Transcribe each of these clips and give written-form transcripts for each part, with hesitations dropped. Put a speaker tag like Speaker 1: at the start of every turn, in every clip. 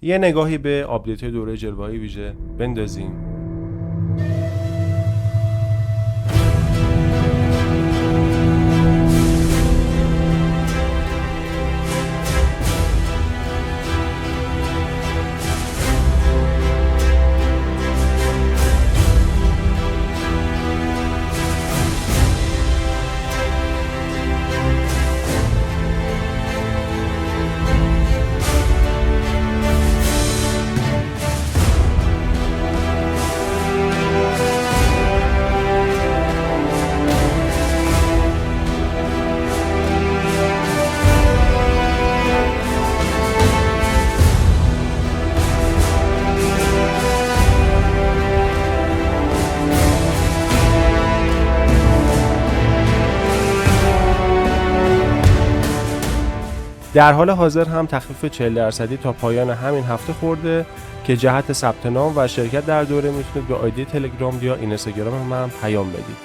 Speaker 1: یه نگاهی به آپدیت دوره جلوه‌های ویژه بندازیم. در حال حاضر هم تخفیف 40% تا پایان همین هفته خورده که جهت ثبت نام و شرکت در دوره میتونید به آیدی تلگرام یا اینستاگرام من پیام بدید.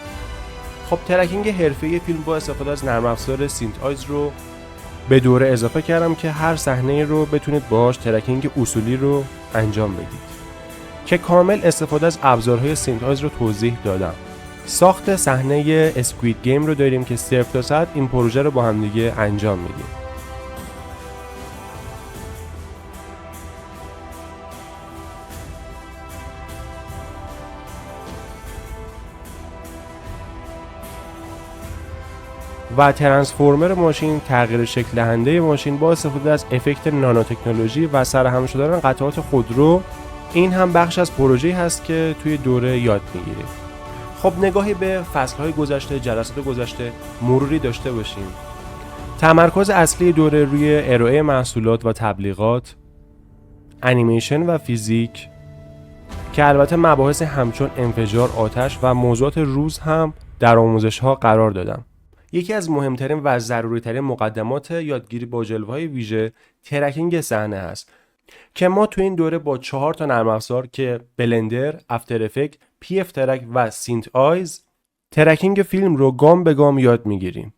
Speaker 1: خب ترکینگ حرفه‌ای فیلم با استفاده از نرم افزار سینت آیز رو به دوره اضافه کردم که هر صحنه رو بتونید باهاش ترکینگ اصولی رو انجام بدید که کامل استفاده از ابزارهای سینت آیز رو توضیح دادم. ساخت صحنه اسکوید گیم رو داریم که 0 تا 100 این پروژه رو با هم دیگه انجام میدیم. و ترانسفورمر ماشین، تغییر شکل دهنده ماشین با استفاده از افکت نانو تکنولوژی و سرهم شدن قطعات خودرو، این هم بخش از پروژه‌ای هست که توی دوره یاد میگیریم. خب نگاهی به فصل‌های گذشته، جلسات گذشته مروری داشته باشیم. تمرکز اصلی دوره روی ارائه محصولات و تبلیغات، انیمیشن و فیزیک که البته مباحث همچون انفجار، آتش و موضوعات روز هم در آموزش‌ها قرار دادم. یکی از مهمترین و ضروری‌ترین مقدمات یادگیری با جلوه‌های ویژه ترکینگ صحنه است که ما تو این دوره با 4 تا نرم افزار که بلندر، افتر افکت، پی اف ترک و سینت آیز ترکینگ فیلم رو گام به گام یاد میگیریم.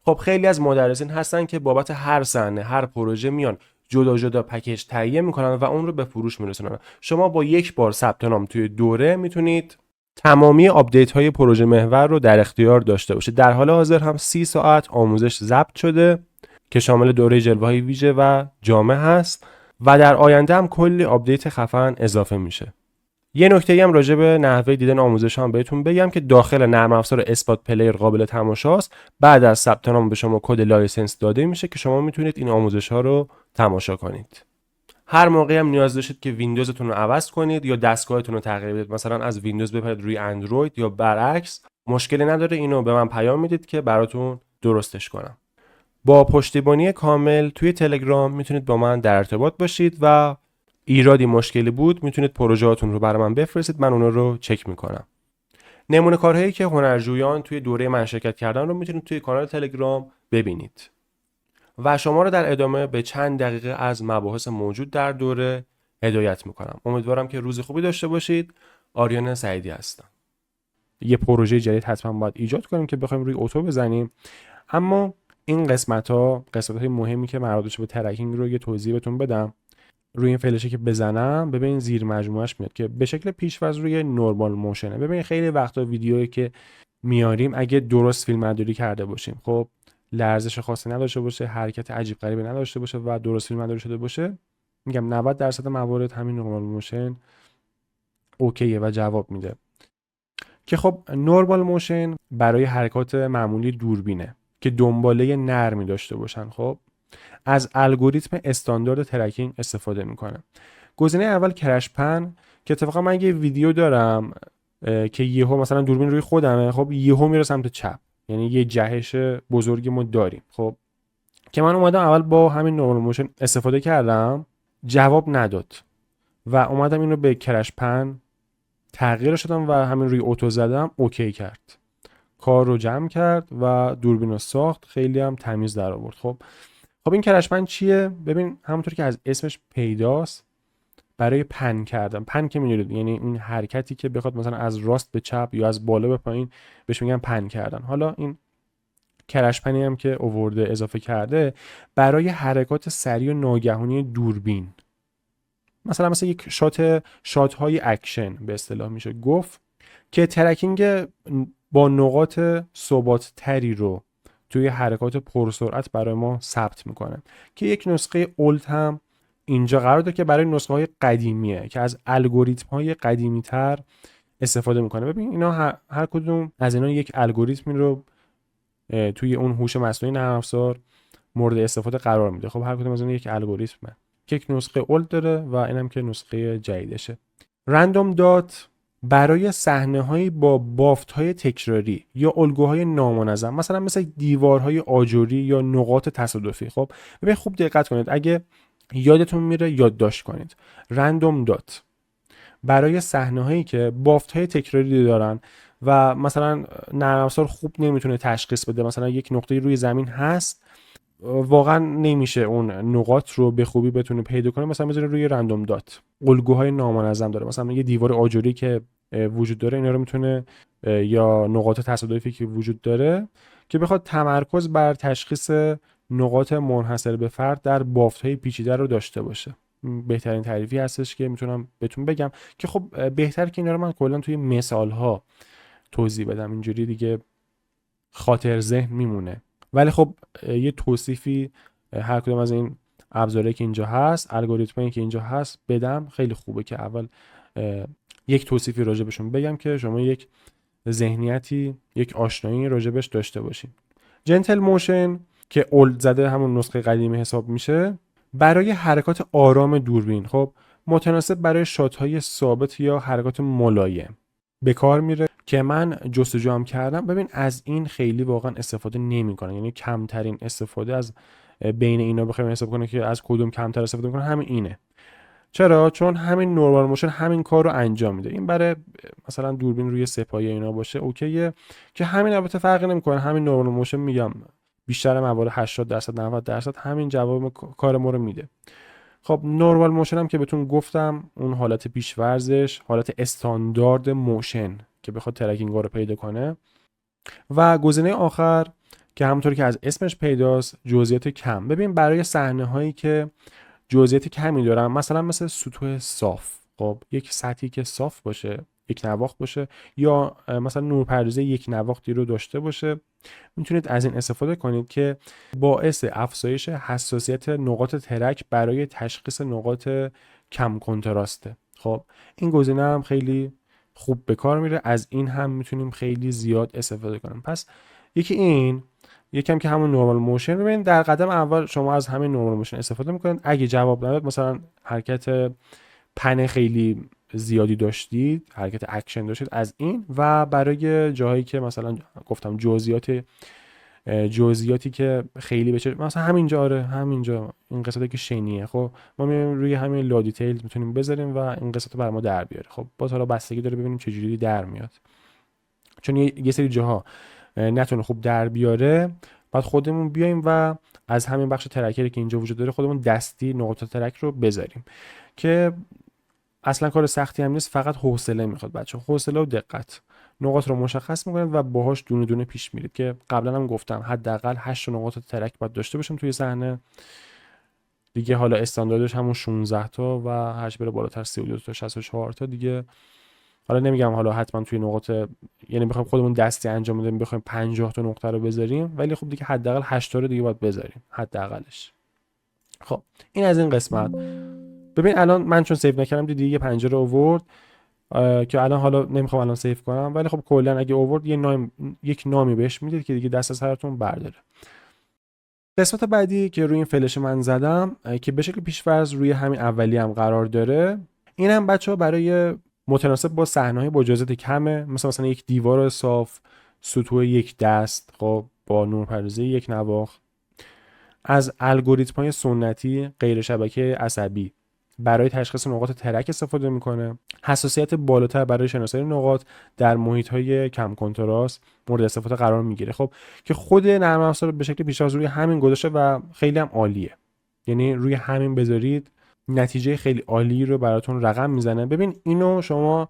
Speaker 1: خب خیلی از مدرسین هستن که بابت هر صحنه، هر پروژه میان جدا جدا پکیج تهیه میکنن و اون رو به فروش میرسونن. شما با یک بار ثبت نام توی دوره میتونید تمامی آپدیت های پروژه محور رو در اختیار داشته باشید. در حال حاضر هم 30 ساعت آموزش ضبط شده که شامل دوره جلوه‌های ویژه و جامع هست و در آینده هم کلی آپدیت خفن اضافه میشه. یه نکته هم راجع به نحوه دیدن آموزش هم بهتون بگم که داخل نرم افزار اسپات پلیر قابل تماشاست. بعد از ثبت نام به شما کد لایسنس داده میشه که شما میتونید این آموزش ها رو تماشا کنید. هر موقعی هم نیاز داشتید که ویندوزتون رو عوض کنید یا دستگاهتون رو تغییر بدید، مثلا از ویندوز بپرید روی اندروید یا برعکس، مشکلی نداره، اینو به من پیام میدید که براتون درستش کنم. با پشتیبانی کامل توی تلگرام میتونید با من در ارتباط باشید و ایرادی مشکلی بود میتونید پروژه‌هاتون رو برای من بفرستید، من اون رو چک میکنم. نمونه کارهایی که هنرجویان توی دوره من شرکت کردن رو میتونید توی کانال تلگرام ببینید. و شما رو در ادامه به چند دقیقه از مباحث موجود در دوره هدایت میکنم. امیدوارم که روز خوبی داشته باشید. آریان سعیدی هستم. یه پروژه جدید حتما باید ایجاد کنیم که بخوایم روی اتو بزنیم، اما این قسمت‌های مهمی که مربوط به ترکینگ رو یه توضیح بهتون بدم. روی این فلشه که بزنم ببین زیر مجموعش میاد که به شکل پیش‌فرض روی نورمال موشنه. ببین خیلی وقتا ویدیویی که میاریم اگه درست فیلمبرداری کرده باشیم، خب لرزش خاصی نداشته باشه، حرکت عجیب غریبی نداشته باشه و درست فیلمبرداری شده باشه، میگم 90% موارد همین نورمال موشن اوکیه و جواب میده. که خب نورمال موشن برای حرکات معمولی دوربینه که دنباله نرمی داشته باشن. خب از الگوریتم استاندارد ترکینگ استفاده میکنه. گزینه اول کرش پن که اتفاقا من یه ویدیو دارم که یهو مثلا دوربین روی خودمه، خب یهو میره سمت چپ، یعنی یه جهش بزرگی ما داریم. خب که من اومدم اول با همین نورمال موشن استفاده کردم، جواب نداد و اومدم اینو به کرش پن تغییرش دادم و همین روی اتو زدم، اوکی کرد، کار رو جمع کرد و دوربین رو ساخت، خیلی هم تمیز در آورد. خب این کرش پن چیه؟ ببین همونطور که از اسمش پیداست برای پن کردن. پن که می‌دونید یعنی این حرکتی که بخواد مثلا از راست به چپ یا از بالا به پایین، بهش میگن پن کردن. حالا این کرش پنی هم که آورده اضافه کرده برای حرکات سریع و ناگهانی دوربین. مثلا یک شات های اکشن به اصطلاح میشه گفت، که ترکینگ با نقاط ثبات تری رو توی حرکات پرسرعت برای ما ثبت میکنه، که یک نسخه اولد هم اینجا قرار داره که برای نسخه های قدیمیه که از الگوریتم های قدیمی تر استفاده میکنه. ببین اینا هر کدوم از اینا یک الگوریتمی رو توی اون هوش مصنوعی نرم افزار مورد استفاده قرار میده. خب هر کدوم از اینا یک الگوریتمه که یک نسخه اولد داره و اینم که نسخه جدیدشه. رندوم دات برای صحنه‌هایی با بافت‌های تکراری یا الگوهای نامنظم، مثلا مثل دیوارهای آجوری یا نقاط تصادفی. خب ببین خوب دقت کنید، اگه یادتون میره یادداشت کنید. رندوم دات برای صحنه‌هایی که بافت‌های تکراری دارن و مثلا نرم افزار خوب نمیتونه تشخیص بده، مثلا یک نقطه روی زمین هست واقعا نمیشه اون نقاط رو به خوبی بتونه پیدا کنه، مثلا بذاره روی رندوم دات. الگوهای نامنظم داره، مثلا یه دیوار آجوری که وجود داره اینا رو میتونه، یا نقاط تصادفی که وجود داره که بخواد تمرکز بر تشخیص نقاط منحصر به فرد در بافت‌های پیچیده رو داشته باشه. بهترین تعریفی هستش که میتونم بهتون بگم، که خب بهتر که اینا رو من کلا توی مثال‌ها توضیح بدم، اینجوری دیگه خاطر ذهن میمونه. ولی خب یه توصیفی هر کدوم از این ابزارهایی که اینجا هست، الگوریتمایی که اینجا هست بدم، خیلی خوبه که اول یک توصیفی راجبشون بگم که شما یک ذهنیتی، یک آشنایی راجبش داشته باشین. جنتل موشن که اولد زده همون نسخه قدیمی حساب میشه، برای حرکات آرام دوربین، خب متناسب برای شات‌های ثابت یا حرکات ملایم به کار میره، که من جستجو هم کردم. ببین از این خیلی واقعا استفاده نمیکنن، یعنی کمترین استفاده از بین اینا بخوایم حساب کنیم که از کدوم کمتر استفاده میکنن، همین اینه. چرا؟ چون همین نورمال موشن همین کار رو انجام میده. این برای مثلا دوربین روی سه‌پایه اینا باشه اوکیه، که همین البته فرقی نمیکنه، همین نورمال موشن میگم بیشتر موارد 80% 90% همین جواب کار ما رو میده. خب نورمال موشن هم که بهتون گفتم اون حالت پیشورزش، حالت استاندارد موشن که بخواد ترکینگ رو پیدا کنه. و گزینه آخر که همونطوری که از اسمش پیداست، جزئیات کم. ببین برای صحنه هایی که جزئیات کمی دارن، مثلا مثل سطوح صاف، خب یک سطحی که صاف باشه، یک نواخت باشه، یا مثلا نورپردازی یک نواختی رو داشته باشه، میتونید از این استفاده کنید که باعث افزایش حساسیت نقاط ترک برای تشخیص نقاط کم کنتراسته. خب این گزینه هم خیلی خوب به کار میره، از این هم میتونیم خیلی زیاد استفاده کنیم. پس یکم که همون نورمال موشن. ببین در قدم اول شما از همین نورمال موشن استفاده میکنید. اگه جواب نداد، مثلا حرکت پن خیلی زیادی داشتید، حرکت اکشن داشتید، از این. و برای جاهایی که مثلا گفتم جزئیاتی که خیلی بشه، مثلا همینجا این قسمتی که شنیه، خب ما میایم روی همین لا دیتیل میتونیم بذاریم و این قسمت رو برای ما در بیاره. خب باز حالا بستگی داره ببینیم چه جوری در میاد، چون یه سری جاها نتونه خوب در بیاره، بعد خودمون بیایم و از همین بخش ترکری که اینجا وجود داره خودمون دستی نقاط ترک رو بذاریم، که اصلا کار سختی هم نیست، فقط حوصله میخواد بچه، حوصله و دقت. نقاط رو مشخص میکنید و باهاش دونه دونه پیش میرید، که قبلا هم گفتم حداقل 8 نقاط ترک باید داشته باشیم توی صحنه دیگه. حالا استانداردش همون 16 تا و 8 بره بالاتر 32 تا 64 تا دیگه. حالا نمیگم حالا حتما توی نقاط، یعنی بخوایم خودمون دستی انجام بدیم بخوایم 50 تا نقطه رو بذاریم، ولی خب دیگه حداقل 8 تا رو دیگه باید بذاریم حداقلش. خب این از این قسمت. ببین الان من چون سیو نکردم دیدی یه پنجره آورد که الان حالا نمیخوام الان سیو کنم، ولی خب کلا اگه آورد یک نامی بهش میدید که دیگه دست از سرتون برداره. قسمت بعدی که روی این فلش من زدم که به شکل پیش‌فرض روی همین اولی هم قرار داره، این هم بچه‌ها برای متناسب با صحنه‌های با جزئیات کمه، مثلا یک دیوار صاف، سطوح یک دست، خب با نورپردازی یک نواخت، از الگوریتم‌های سنتی غیر شبکه عصبی برای تشخیص نقاط ترک استفاده میکنه. حساسیت بالاتر برای شناسایی نقاط در محیط‌های کم کنتراست مورد استفاده قرار میگیره. خب که خود نرم افزار به شکل پیش‌فرض روی همین گذاشته و خیلی هم عالیه، یعنی روی همین بذارید نتیجه خیلی عالی رو براتون رقم میزنه. ببین اینو شما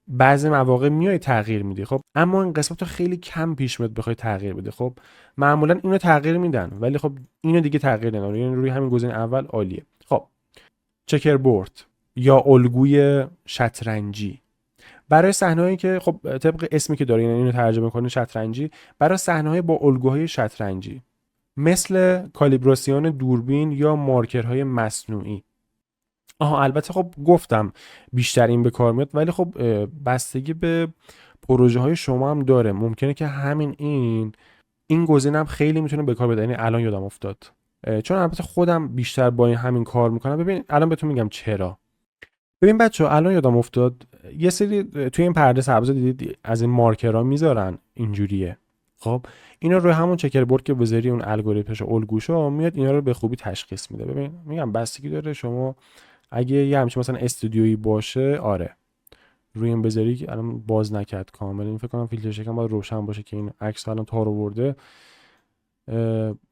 Speaker 1: بعضی مواقع میای تغییر میدی، خب اما این قسمت رو خیلی کم پیش میاد بخوای تغییر بده. خب معمولا اینو تغییر میدن، ولی خب اینو دیگه تغییر نمیدن، یعنی روی همین گزینه اول عالیه. خب چکربورد یا الگوی شطرنجی برای صحنه‌هایی که خب طبق اسمی که داره، یعنی اینو ترجمه کنه شطرنجی، برای صحنه‌های با الگوهای شطرنجی مثل کالیبراسیون دوربین یا مارکرهای مصنوعی. البته خب گفتم بیشتر این به کار میاد، ولی خب بستگی به پروژه های شما هم داره. ممکنه که همین این گزینه هم خیلی میتونه به کار بیاد. یعنی الان یادم افتاد، چون البته خودم بیشتر با این همین کار میکنم. ببین الان بهتون میگم چرا. ببین بچه‌ها، الان یادم افتاد یه سری توی این پرده سبز دیدید از این مارکرها میذارن اینجوریه. خب اینا روی همون چکربورد که بذاری اون الگوریتمش الگوشو میاد اینا رو به خوبی تشخیص میده. ببین میگم بستگی داره شما اگه یه همچین مثلا استودیویی باشه، آره روی این بذاری که الان باز نکرد کامل، این فکر کنم فیلترش یکم باید روشن باشه که این عکس الان تار آورده.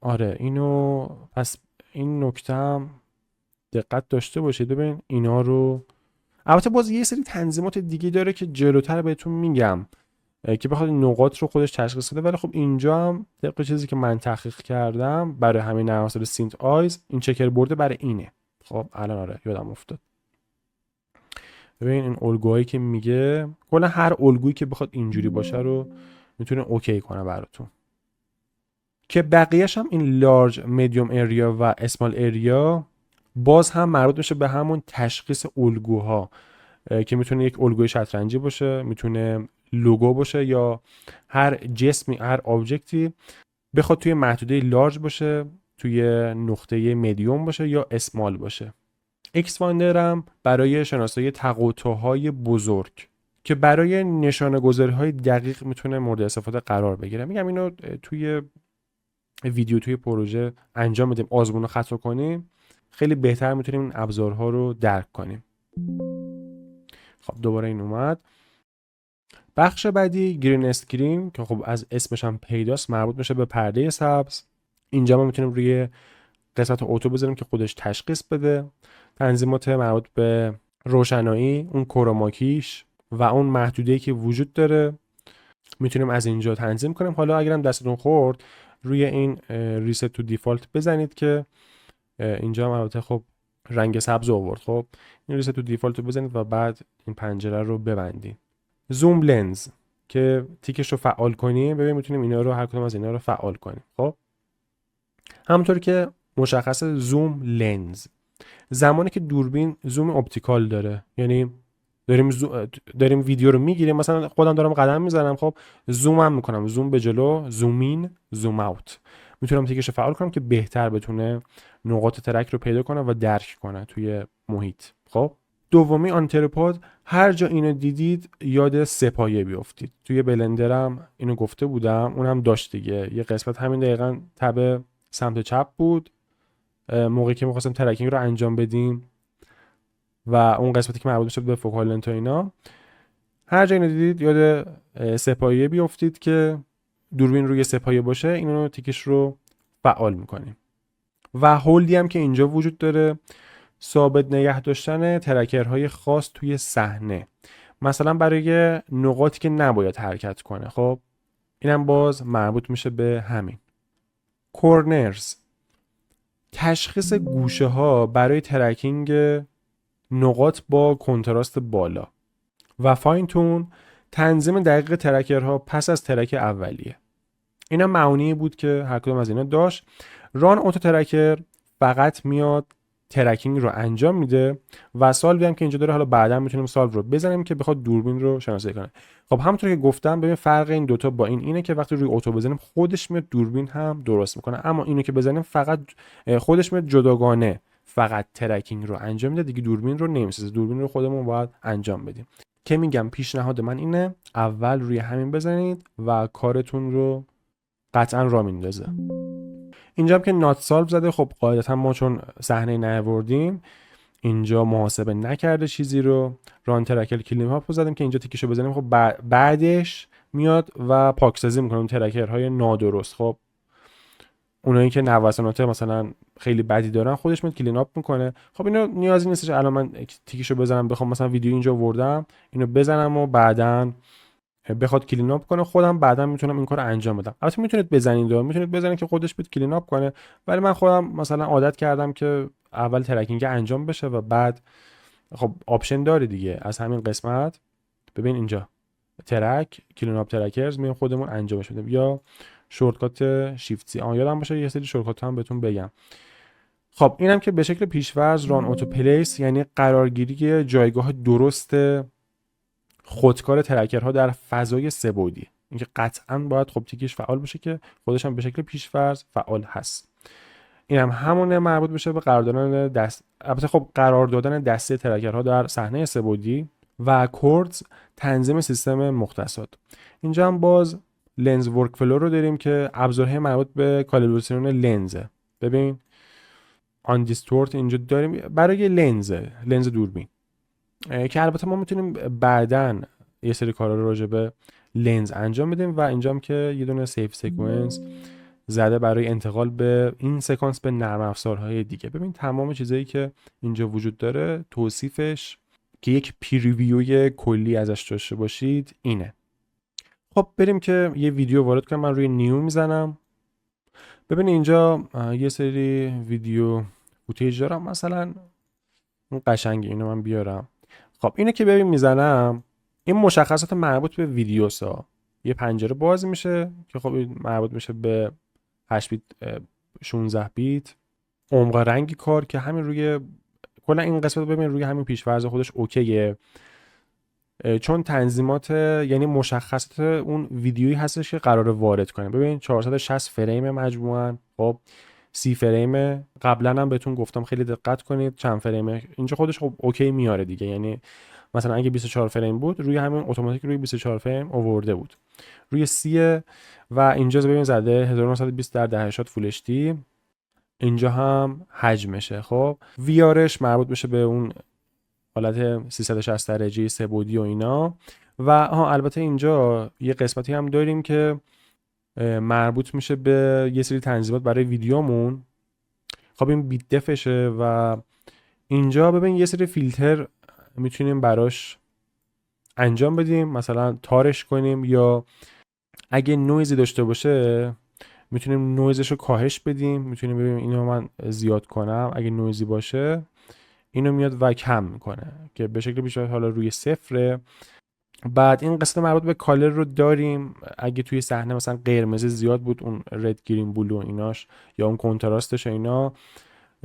Speaker 1: آره اینو پس این نکته هم دقت داشته باشید. ببین اینا رو البته باز یه سری تنظیمات دیگه داره که جلوتر بهتون میگم که بخواد نقاط رو خودش تشخیص بده، ولی خب اینجا هم طبق چیزی که من تحقیق کردم برای همین نرم افزار سینت آیز این چکربورد برای اینه. خب الان آره یادم افتاد. ببین این الگوهایی که میگه، کلا هر الگویی که بخواد اینجوری باشه رو میتونه اوکی کنه براتون. که بقیه‌اش هم این لارج، میدیوم اریا و اسمال اریا باز هم مربوط میشه به همون تشخیص الگوها که میتونه یک الگوی شطرنجی باشه، میتونه لوگو باشه، یا هر جسمی، هر آبجکتی بخواد توی محدوده لارج باشه، توی نقطه میدیوم باشه یا اسمال باشه. ایکس فایندر هم برای شناسایی تقاطع‌های بزرگ که برای نشانه گذاری‌های دقیق میتونه مورد استفاده قرار بگیره. میگم اینو توی ویدیو توی پروژه انجام بدیم، آزمون و خطا کنیم، خیلی بهتر میتونیم این ابزارها رو درک کنیم. خب دوباره این اومد. بخش بعدی گرین اسکرین که خب از اسمش هم پیداست مربوط میشه به پرده سبز. اینجا ما میتونیم روی قسمت اوتو بذاریم که خودش تشخیص بده. تنظیمات مربوط به روشنایی، اون کروماکیش و اون محدوده‌ای که وجود داره میتونیم از اینجا تنظیم کنیم. حالا اگرم دستتون خورد روی این ریست تو دیفالت بزنید که اینجا هم البته خب رنگ سبز آورد. خب این ریست تو دیفالت رو بزنید و بعد این پنجره رو ببندید. زوم لنز که تیکش رو فعال کنیم، ببین میتونیم اینا رو هر کدوم از اینا رو فعال کنیم. خب همونطور که مشخص زوم لنز زمانی که دوربین زوم اپتیکال داره، یعنی داریم ویدیو رو میگیریم، مثلا خودم دارم قدم میزنم، خب زوم هم میکنم، زوم به جلو، زوم این، زوم اوت، میتونم تیکش رو فعال کنم که بهتر بتونه نقاط ترک رو پیدا کنه و درک کنه توی محیط. خب دومی آنترپاد، هر جا اینو دیدید یاد سپایه بیافتید. توی بلندرم اینو گفته بودم، اونم داشت دیگه، یه قسمت همین دقیقاً تب سمت چپ بود موقعی که می‌خواستم ترکینگ رو انجام بدیم و اون قسمتی که مربوط میشه به فوکال لنت و اینا، هر جا اینو دیدید یاد سپایه بیافتید که دوربین روی سپایه باشه، اینو تیکش رو فعال میکنیم. و هولدی هم که اینجا وجود داره، ثابت نگه داشتن ترکرهای خاص توی صحنه، مثلا برای نقاطی که نباید حرکت کنه. خب اینم باز مربوط میشه به همین. کورنرز، تشخیص گوشه ها برای ترکینگ نقاط با کنتراست بالا. و فاین تون، تنظیم دقیق ترکرها پس از ترک اولیه. اینا معانی بود که هر کدوم از اینا داشت. ران اوتو ترکر فقط میاد ترکینگ رو انجام میده و سالوی هم که اینجا داره، حالا بعدا میتونیم سالو رو بزنیم که بخواد دوربین رو شناسایی کنه. خب همونطور که گفتم، ببین فرق این دوتا با اینه که وقتی روی اوتو بزنیم خودش میاد دوربین هم درست میکنه، اما اینو که بزنیم فقط خودش میاد جداگانه فقط ترکینگ رو انجام میده دیگه، دوربین رو نمیسازه. دوربین رو خودمون باید انجام بدیم. که میگم پیشنهاد من اینه اول روی همین بزنید و کارتون رو قطعا راه میندازه. اینجا هم که نات سالو زده، خب قاعدتا ما چون صحنه نیاوردیم اینجا محاسبه نکرده چیزی رو. ران ترکر کلیم ها زدیم که اینجا تیکشو بزنیم، خب بعدش میاد و پاکسازی میکنه اون ترکرهای نادرست. خب اونایی که نوسانات مثلا خیلی بدی دارن خودش میاد کلین اپ میکنه. خب اینو نیازی نیستش الان من تیکشو بزنم، بخوام مثلا ویدیو اینجا آوردم اینو بزنم و بعداً بخواد کلین اپ کنه، خودم بعدا میتونم این کارو انجام بدم. البته میتونید بزنید که خودش بیاد کلین اپ کنه، ولی من خودم مثلا عادت کردم که اول ترکینگ انجام بشه و بعد خب آپشن داره دیگه از همین قسمت. ببین اینجا ترک کلین اپ ترکرز میام خودمون انجامش بدیم، یا شورتکات شیفت سی. یادم باشه یه سری شورتکات هم بهتون بگم. خب اینم که به شکل پیش‌فرض ران اتو پلیس، یعنی قرارگیری جایگاه درست خودکار ترکرها در فضای سه‌بعدی. اینکه قطعاً باید خب تیکش فعال باشه که خودش هم به شکل پیش‌فرض فعال هست. اینم همونه مربوط بشه به قرار دادن البته خب قرار دادن دسته ترکرها در صحنه سه‌بعدی و کوردز تنظیم سیستم مختصات. اینجا هم باز لنز ورک فلو رو داریم که ابزارهای مربوط به کالیبراسیون لنزه. ببین آن دیستورت اینجا داریم برای لنز دوربین، که البته ما میتونیم بعداً یه سری کارا رو راجع به لنز انجام بدیم. و اینجا هم که یه دونه سیف سکونس زده برای انتقال به این سکانس به نرم افزارهای دیگه. ببین تمام چیزایی که اینجا وجود داره توصیفش که یک پریویوی کلی ازش داشته باشید اینه. خب بریم که یه ویدیو وارد کنم. من روی نیو میزنم. ببین اینجا یه سری ویدیو فوتیج دارم، مثلا اون قشنگه، اینو من بیارم. خب اینو که ببین میزنم، این مشخصات مربوط به ویدیوسا یه پنجره باز میشه که خب مربوط میشه به 8 بیت 16 بیت عمق رنگی کار که همین روی کلا این قسمت ببین روی همین پیش‌فرض خودش اوکیه، چون تنظیمات یعنی مشخصات اون ویدیویی هستش که قراره وارد کنه. ببین 460 فریم مجموعاً، خب 30 فریم. قبلا هم بهتون گفتم خیلی دقت کنید چند فریمه. اینجا خودش خب اوکی میاره دیگه، یعنی مثلا اگه 24 فریم بود روی همین اتوماتیک روی 24 فریم آورده بود، روی 30. و اینجا ببین زده 1920 در 1080 فول اچ دی. اینجا هم حجمشه. خب ویارش مربوط بشه به اون حالت 360 درجه سه‌بعدی و اینا. و البته اینجا یه قسمتی هم داریم که مربوط میشه به یه سری تنظیمات برای ویدیومون. خب این بیت دفشه و اینجا ببین یه سری فیلتر میتونیم براش انجام بدیم، مثلا تارش کنیم، یا اگه نویزی داشته باشه میتونیم نویزش رو کاهش بدیم. میتونیم ببینیم اینو من زیاد کنم، اگه نویزی باشه اینو میاد و کم میکنه که به شکل بیشتر حالا روی صفره. بعد این قسمت مربوط به کالر رو داریم، اگه توی صحنه مثلا قرمز زیاد بود اون رد گرین بلو ایناش یا اون کنتراستش اینا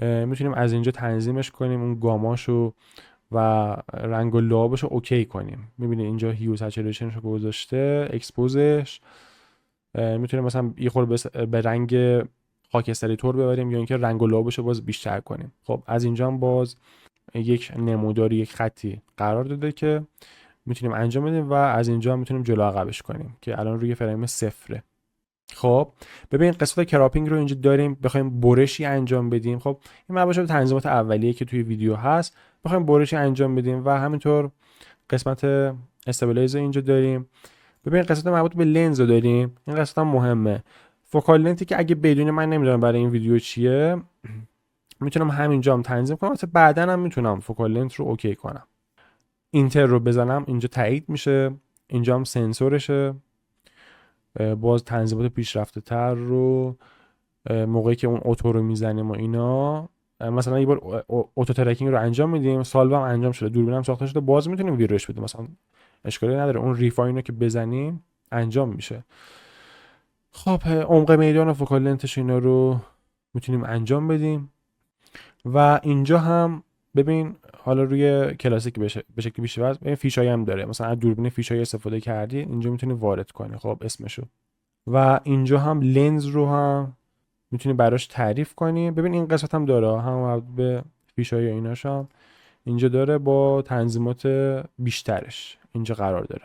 Speaker 1: میتونیم از اینجا تنظیمش کنیم، اون گاماشو و رنگ و لعابشو اوکی کنیم. میبینید اینجا هیو سچوریشنش رو گذاشته، اکسپوزش میتونیم مثلا یه خورده به رنگ خاکستری تور ببریم یا اینکه رنگ و لعابشو باز بیشتر کنیم. خب از اینجا هم باز یک نموداری یک خطی قرار داده که میتونیم انجام بدیم و از اینجا هم میتونیم جلو عقبش کنیم که الان روی فریم 0. خب ببین قسمت کراپینگ رو اینجا داریم، بخوایم برشی انجام بدیم. خب این مربوط به تنظیمات اولیه که توی ویدیو هست، بخوایم برشی انجام بدیم. و همینطور قسمت استابیلایزر اینجا داریم. ببین قسمت مربوط به لنز رو داریم، این قسمت هم مهمه. فوکال لنتی که اگه بدونی من نمیدونم برای این ویدیو چیه، میتونم همینجا هم تنظیم کنم، البته بعداً هم میتونم فوکال لنت رو اوکی کنم. اینتر رو بزنم اینجا تایید میشه. اینجا هم سنسورشه، باز تنظیمات پیشرفته تر رو موقعی که اون اتو رو میزنیم و اینا، مثلا یه بار اتو ترکینگ رو انجام میدیم، سالو هم انجام شده، دوربینم ساخته شده، باز میتونیم ویرش بدیم، مثلا اشکالی نداره، اون ریفاین رو که بزنیم انجام میشه. خب عمق میدان و فوکال لنتش اینا رو میتونیم انجام بدیم. و اینجا هم ببین حالا روی کلاسیک به شکل بیشتر ببین فیشای هم داره، مثلا از دوربین فیشای استفاده کردی اینجا میتونی وارد کنی، خب اسمشو. و اینجا هم لنز رو هم میتونی براش تعریف کنی. ببین این قسمت هم داره، هم به فیشای ایناش هم اینجا داره با تنظیمات بیشترش اینجا قرار داره.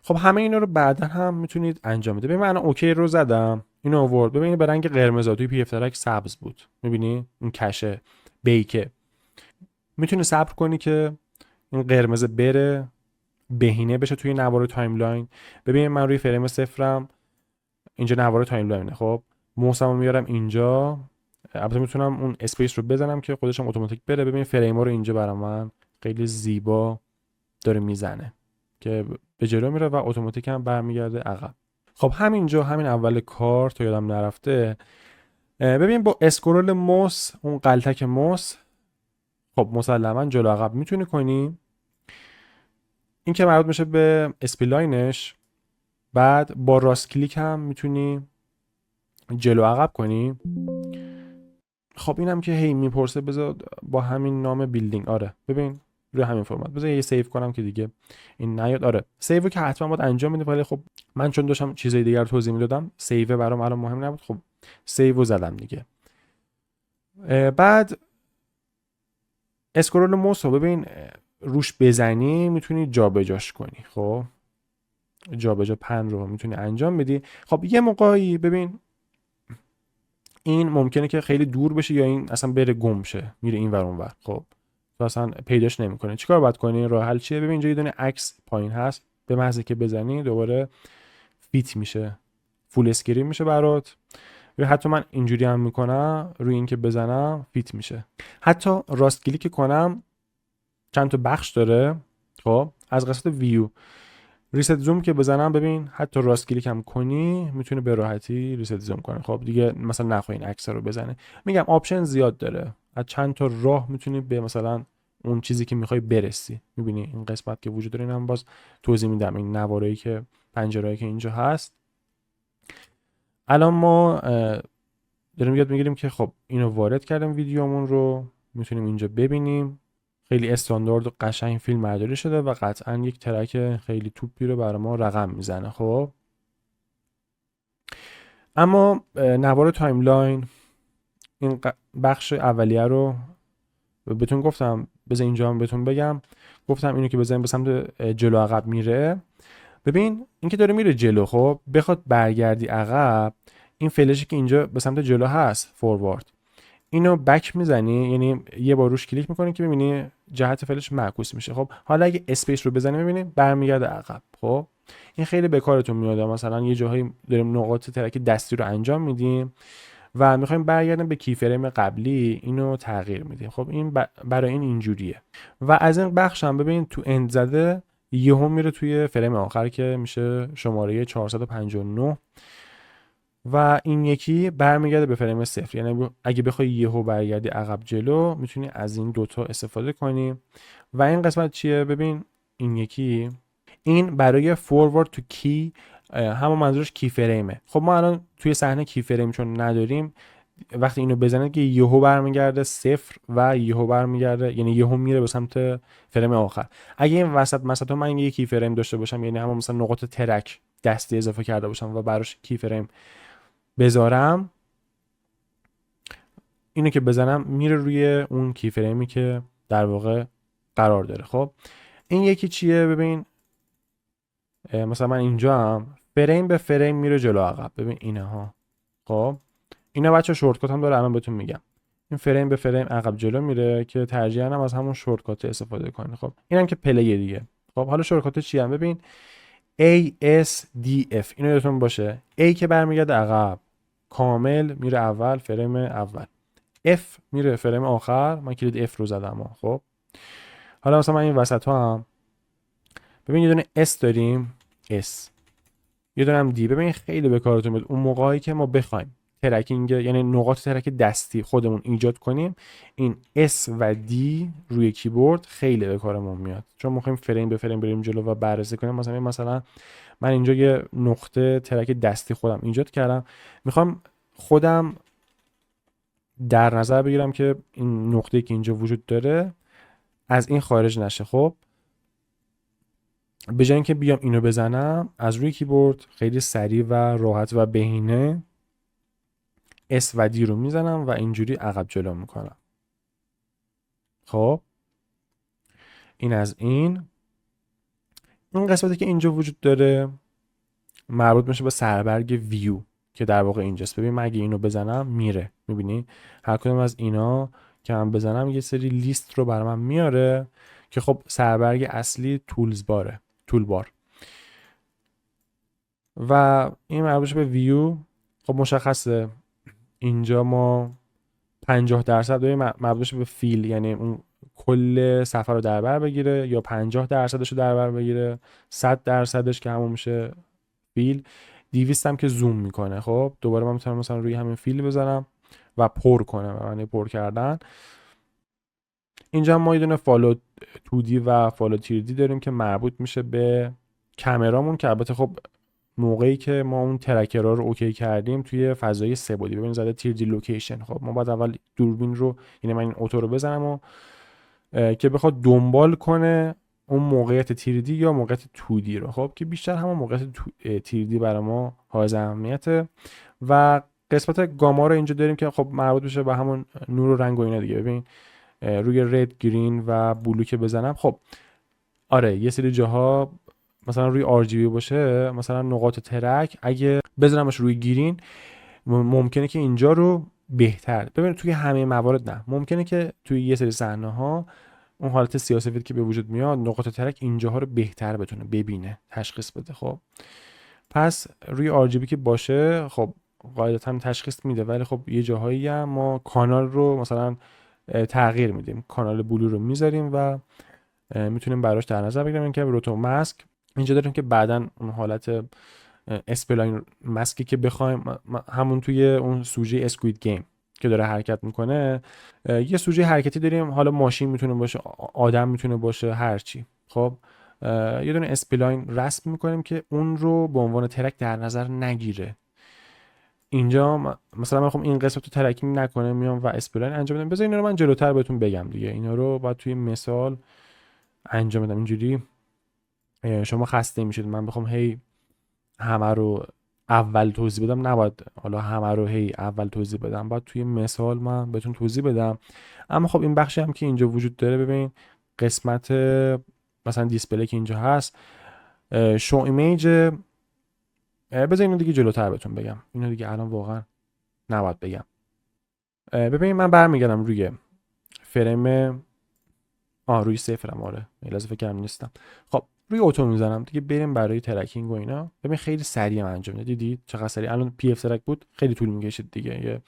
Speaker 1: خب همه اینا رو بعدا هم میتونید انجام بده. ببین من اوکی رو زدم، اینو آورد. ببین به رنگ قرمز، توی پی اف ترک سبز بود، میبینی اون کشه بیکه. میتونی صبر کنی که این قرمز بره بهینه بشه توی نوار تایملاین. ببین من روی فریم 0م، اینجا نوار تایملاینه. خب موسمو میارم اینجا، البته میتونم اون اسپیس رو بزنم که خودش هم اتوماتیک بره. ببین فریما رو اینجا برام من خیلی زیبا داره میزنه که به جلو میره و اتوماتیک هم برمیگرده عقب. خب همینجا همین اول کار تا یادم نرفته، ببین با اسکرول موس، اون غلطک موس، خب مسلما جلو عقب میتونی کنی. این که مربوط میشه به اسپلاینش. بعد با راست کلیک هم میتونی جلو عقب کنی. خب اینم که هی میپرسه، بذار با همین نام بیلدینگ، آره ببین روی همین فرمت، بذار یه سیو کنم که دیگه این نیاد. آره سیو که حتما باید انجام بدیم، ولی خب من چون داشتم چیزای دیگر رو توضیح میدادم، سیو برام الان مهم نبود، خب سیو رو زدم دیگه. بعد اسکرول موس رو ببین روش بزنی میتونی جابجاش کنی. خب جابجا پن رو میتونی انجام بدی. خب یه موقعی ببین این ممکنه که خیلی دور بشه یا این اصلا بره گم شه، میره این ور اون ور، خب تو اصلا پیداش نمیکنه. چیکار باید کنی؟ راه حل چیه؟ ببین اینجا یه دونه عکس پایین هست، به محض که بزنی دوباره فیت میشه، فول اسکرین میشه برات. و حتی من اینجوری هم میکنم، روی این که بزنم فیت میشه. حتی راست کلیک کنم، چند تا بخش داره، خب از قسمت ویو ریست زوم که بزنم، ببین حتی راست کلیک هم کنی میتونه به راحتی ریست زوم کنه. خب دیگه مثلا نخواین عکس رو بزنه. میگم آپشن زیاد داره، از چند تا راه میتونی به مثلا اون چیزی که میخوای برسی. میبینی این قسمت که وجود داره، اینم باز توضیح میدم، این نوارایی که پنجرهایی که اینجا هست. الان ما داریم یاد میگیریم که خب اینو وارد کردیم ویدیومون رو، میتونیم اینجا ببینیم. خیلی استاندارد و قشنگ فیلم برداری شده و قطعا یک ترک خیلی توپی رو برای ما رقم میزنه. خب اما نوار تایملاین، این بخش اولیه رو بهتون گفتم، بذار اینجا هم بهتون بگم، گفتم اینو که بزنیم به سمت جلو عقب میره. ببین این که داره میره جلو، خب بخواد برگردی عقب، این فلشی که اینجا به سمت جلو هست فوروارد، اینو بک میزنی، یعنی یه بار روش کلیک میکنی که ببینی جهت فلش معکوس میشه. خب حالا اگه اسپیس رو بزنی میبینی برمیگرده عقب. خب این خیلی به کارتون میاد، مثلا یه جاهایی داریم نقاط ترک دستی رو انجام میدیم و میخوایم برگردیم به کی فریم قبلی، اینو تغییر میدیم. خب این برای این اینجوریه. و از این بخش هم ببین تو اند زده، یهو میره توی فریم آخر که میشه شماره 459 و این یکی برمیگرده به فریم 0. یعنی اگه بخوای یهو برگردی عقب جلو، میتونی از این دوتا استفاده کنی. و این قسمت چیه؟ ببین این یکی، این برای فوروارد تو کی، همون منظورش کی فریمه. خب ما الان توی صحنه کی فریم چون نداریم، وقتی اینو بزنه که یهو برمیگرده 0 و یهو برمیگرده، یعنی یهو میره به سمت فریم آخر. اگه این وسط مثلا من یه کی فریم داشته باشم، یعنی همون مثلا نقاط ترک دستی اضافه کرده باشم و براش کی فریم بذارم، اینو که بزنم میره روی اون کی فریمی که در واقع قرار داره. خب این یکی چیه؟ ببین مثلا من اینجا هم فریم به فریم میره جلو عقب، ببین اینها. خب اینا بچه شورتکات هم داره، الان بهتون میگم. این فریم به فریم عقب جلو میره که ترجیحاً هم از همون شورتکات استفاده کنید. خب اینم که پلی دیگه. خب حالا شورتکات چی هم؟ ببین A S D F، اینو یادتون باشه. A که برمیگرده عقب کامل میره اول، فریم اول. F میره فریم آخر، من کلید F رو زدم. خب حالا مثلا من این وسط ها هم ببین یه دونه S داریم، S، یه دونه هم D. ببین خیلی به کارتون میاد اون موقعی که ما بخوایم ترکینگ، یعنی نقاط ترک دستی خودمون ایجاد کنیم، این S و D روی کیبورد خیلی به کارمون میاد، چون میخوایم فریم به فریم بریم جلو و بررسی کنیم. مثلا من اینجا یه نقطه ترک دستی خودم ایجاد کردم، میخوام خودم در نظر بگیرم که این نقطه‌ای که اینجا وجود داره از این خارج نشه. خب به جای اینکه بیام اینو بزنم، از روی کیبورد خیلی سریع و راحت و بهینه S و D رو میزنم و اینجوری عقب جلو میکنم. خب این از این قسمتی که اینجا وجود داره مربوط میشه به سربرگ ویو که در واقع اینجاست. ببین من اگه اینو بزنم میره، میبینی هر کدوم از اینا که من بزنم یه سری لیست رو برام میاره که خب سربرگ اصلی تول بار و این مربوط به ویو. خب مشخصه اینجا ما 50% داریم مربوط به فیل، یعنی اون کل صفحه رو در بر بگیره یا 50% رو در بر بگیره، 100% که همون میشه فیل، 200 هم که زوم میکنه. خب دوباره من میتونم مثلا روی همین فیل بزنم و پر کنم، معنی پر کردن. اینجا ما یه دونه فالو 2D و فالو 3D داریم که مربوط میشه به کامرامون، که البته خب موقعی که ما اون ترکرها رو اوکی کردیم توی فضای 3 بعدی، ببین زده 3D لوکیشن. خب ما باید اول دوربین رو، یعنی من این اوتو رو بزنم و که بخواد دنبال کنه اون موقعیت 3D یا موقعیت 2D رو، خب که بیشتر همون موقعیت 3D برای ما حائز اهمیته. و قسمت گاما رو اینجا داریم که خب مربوط میشه به همون نور و رنگ و اینا دیگه. ببین روی رد، گرین و بلو که بزنم، خب آره یه سری جاها مثلا روی RGB باشه، مثلا نقاط ترک اگه بذارمش روی گرین ممکنه که اینجا رو بهتر ببین. توی همه موارد نه، ممکنه که توی یه سری صحنه ها اون حالت سیاه‌سفید که به وجود میاد، نقاط ترک اینجاها رو بهتر بتونه ببینه، تشخیص بده. خب پس روی RGB که باشه خب قاعدتا تشخیص میده، ولی خب یه جاهایی هم ما کانال رو مثلا تغییر میدیم، کانال بلو رو میذاریم و میتونیم براش در نظر بگیریم که روتو ماسک اینجا داریم که بعدن اون حالت اسپلاین ماسکی که بخوایم، همون توی اون سوژه اسکوید گیم که داره حرکت میکنه، یه سوژه حرکتی داریم، حالا ماشین میتونه باشه، آدم میتونه باشه، هر چی. خب یه دونه اسپلاین رسم میکنیم که اون رو به عنوان ترک در نظر نگیره. اینجا مثلا من خب این قسمت رو ترکی نکنه، میام و اسپلاین انجام بدم. بذار اینا رو من جلوتر بهتون بگم دیگه، اینا رو باید توی مثال انجام بدم. اینجوری شما خسته میشید من بخوام هی همه رو اول توضیح بدم، نباید حالا همه رو هی اول توضیح بدم، باید توی مثال من بهتون توضیح بدم. اما خب این بخشی هم که اینجا وجود داره، ببین قسمت مثلا دیسپلی که اینجا هست، شو ایمیج، بذار اینو دیگه جلوتر بهتون بگم، اینو دیگه الان واقعا نباید بگم. ببینید من برمیگردم روی فریم، روی صفرم، آره لازم فکر کنم نیستم. خب روی اتو میزنم دیگه، بریم برای ترکینگ و اینا. ببین خیلی سریع انجام میده، دیدید چقدر سریع. الان پی اف ترک بود خیلی طول میکشید دیگه، یه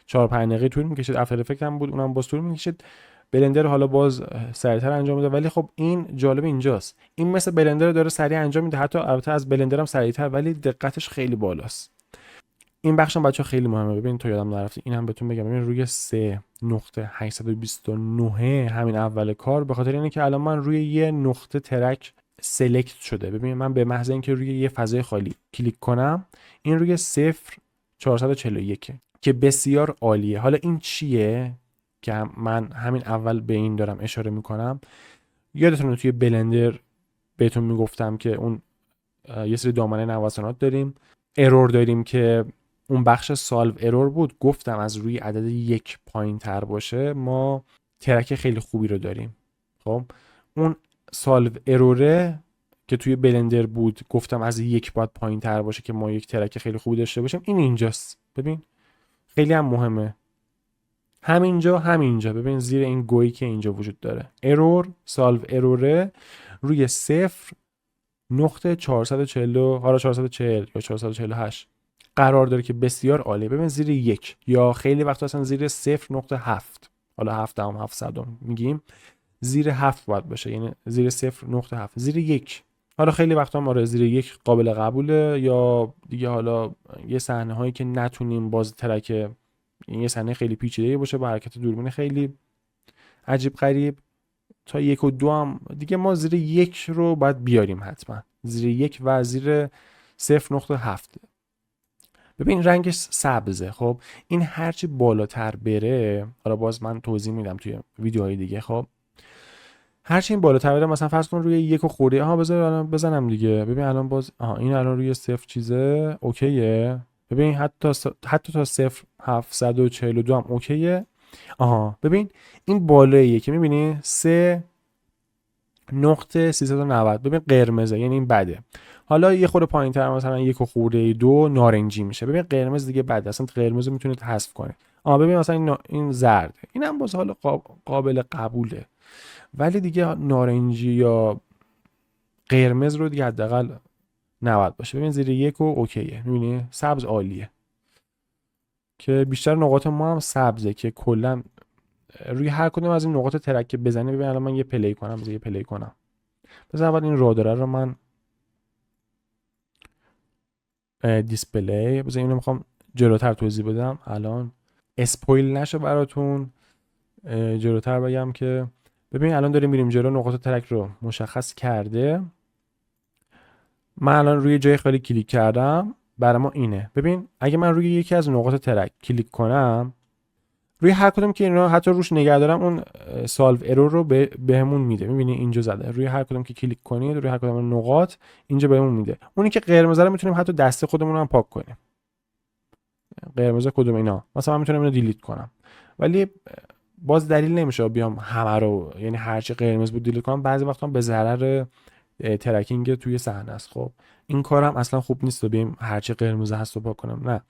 Speaker 1: 4-5 دقیقه طول میکشید. افتر افکت هم بود اونم باز طول میکشید. بلندر حالا باز سریعتر انجام میده، ولی خب این جالب اینجاست، این مثل بلندر داره سریع انجام میده، حتی البته از بلندر هم سریعتر، ولی دقتش خیلی بالاست. این بخشم بچه‌ها خیلی مهمه. ببین تو یادم نرفت اینم بهتون بگم، ببین روی 3.829 همین اول کار، به خاطر اینه که الان من روی یه نقطه ترک سلکت شده. ببین من به محض اینکه روی یه فضای خالی کلیک کنم، این روی 0.441 که بسیار عالیه. حالا این چیه که من همین اول به این دارم اشاره میکنم؟ یادتونه توی بلندر بهتون میگفتم که اون یه سری دامنه نوسانات داریم، ارور داریم که اون بخش سالو ارور بود، گفتم از روی عدد 1 پایین تر باشه ما ترک خیلی خوبی رو داریم. خب اون سالو اروره که توی بلندر بود، گفتم از 1 باید پایین تر باشه که ما یک ترک خیلی خوبی داشته باشیم. این اینجاست، ببین خیلی هم مهمه، همینجا ببین زیر این گویی که اینجا وجود داره، ارور سالو اروره روی 0.440 حالا 440 یا 448 قرار داره که بسیار عالیه. ببین زیر 1 یا خیلی وقت اصلا زیر 0.7، حالا 7 هم 700 میگیم، زیر 7 باید باشه، یعنی زیر 0.7، زیر 1. حالا خیلی وقتا هم آره زیر 1 قابل قبوله، یا دیگه حالا یه صحنه هایی که نتونیم باز ترک، یه صحنه خیلی پیچیده باشه با حرکت دوربین خیلی عجیب غریب، تا 1 و 2 هم دیگه ما زیر 1 رو باید بیاریم حتما، زیر 1 و زیر 0.7. ببین رنگش سبزه. خب این هرچی بالاتر بره، حالا باز من توضیح میدم توی ویدیوهای دیگه، خب هرچی این بالاتر بره، مثلا فرض کن روی 1 خورده، بذار الان بزنم دیگه. ببین الان باز این الان روی 0 چیزه اوکیه. ببین حتی تا 0.742 هم اوکیه. ببین این بالاییه که میبینی 3.390، ببین قرمزه، یعنی این بده. حالا یه خورده پایین‌تر مثلا 1.2 نارنجی میشه، ببین قرمز دیگه بده، اصلا قرمز رو میتونید حذف کنید. ببین مثلا این زرد، اینم باز حالا قابل قبوله، ولی دیگه نارنجی یا قرمز رو دیگه حداقل نباید باشه. ببین زیر 1 اوکیه، میبینی سبز عالیه، که بیشتر نقاط ما هم سبزه، که کلا روی هر کدوم از این نقاط ترک که بزنی، ببین الان من یه پلی کنم، بذار یه پلی کنم. بذار اول این راداره رو من دیسپلی، بذار اینو میخوام جلوتر توضیح بدم الان اسپویل نشه براتون. جلوتر بگم که ببین الان داریم میریم جلو، نقاط ترک رو مشخص کرده. من الان روی جای خالی کلیک کردم، برای ما اینه. ببین اگه من روی یکی از نقاط ترک کلیک کنم، روی هر کدوم که اینا حتی روش نگه دارم، اون سالو ارور رو بهمون میده. میبینی اینجا زده، روی هر کدوم که کلیک کنید، روی هر کدوم نقاط اینجا بهمون میده. اونی که قرمز رو میتونیم حتی دسته خودمون رو هم پاک کنیم. قرمز کدوم اینا، مثلا من میتونم اینو دیلیت کنم، ولی باز دلیل نمیشه بیام همه رو، یعنی هر چی قرمز بود دیلیت کنم. بعضی وقتا به ضرر ترکینگ توی صحنه است. خب این کارم اصلا خوب نیست، بیام هر چی قرمز هست رو پاک کنم. نه،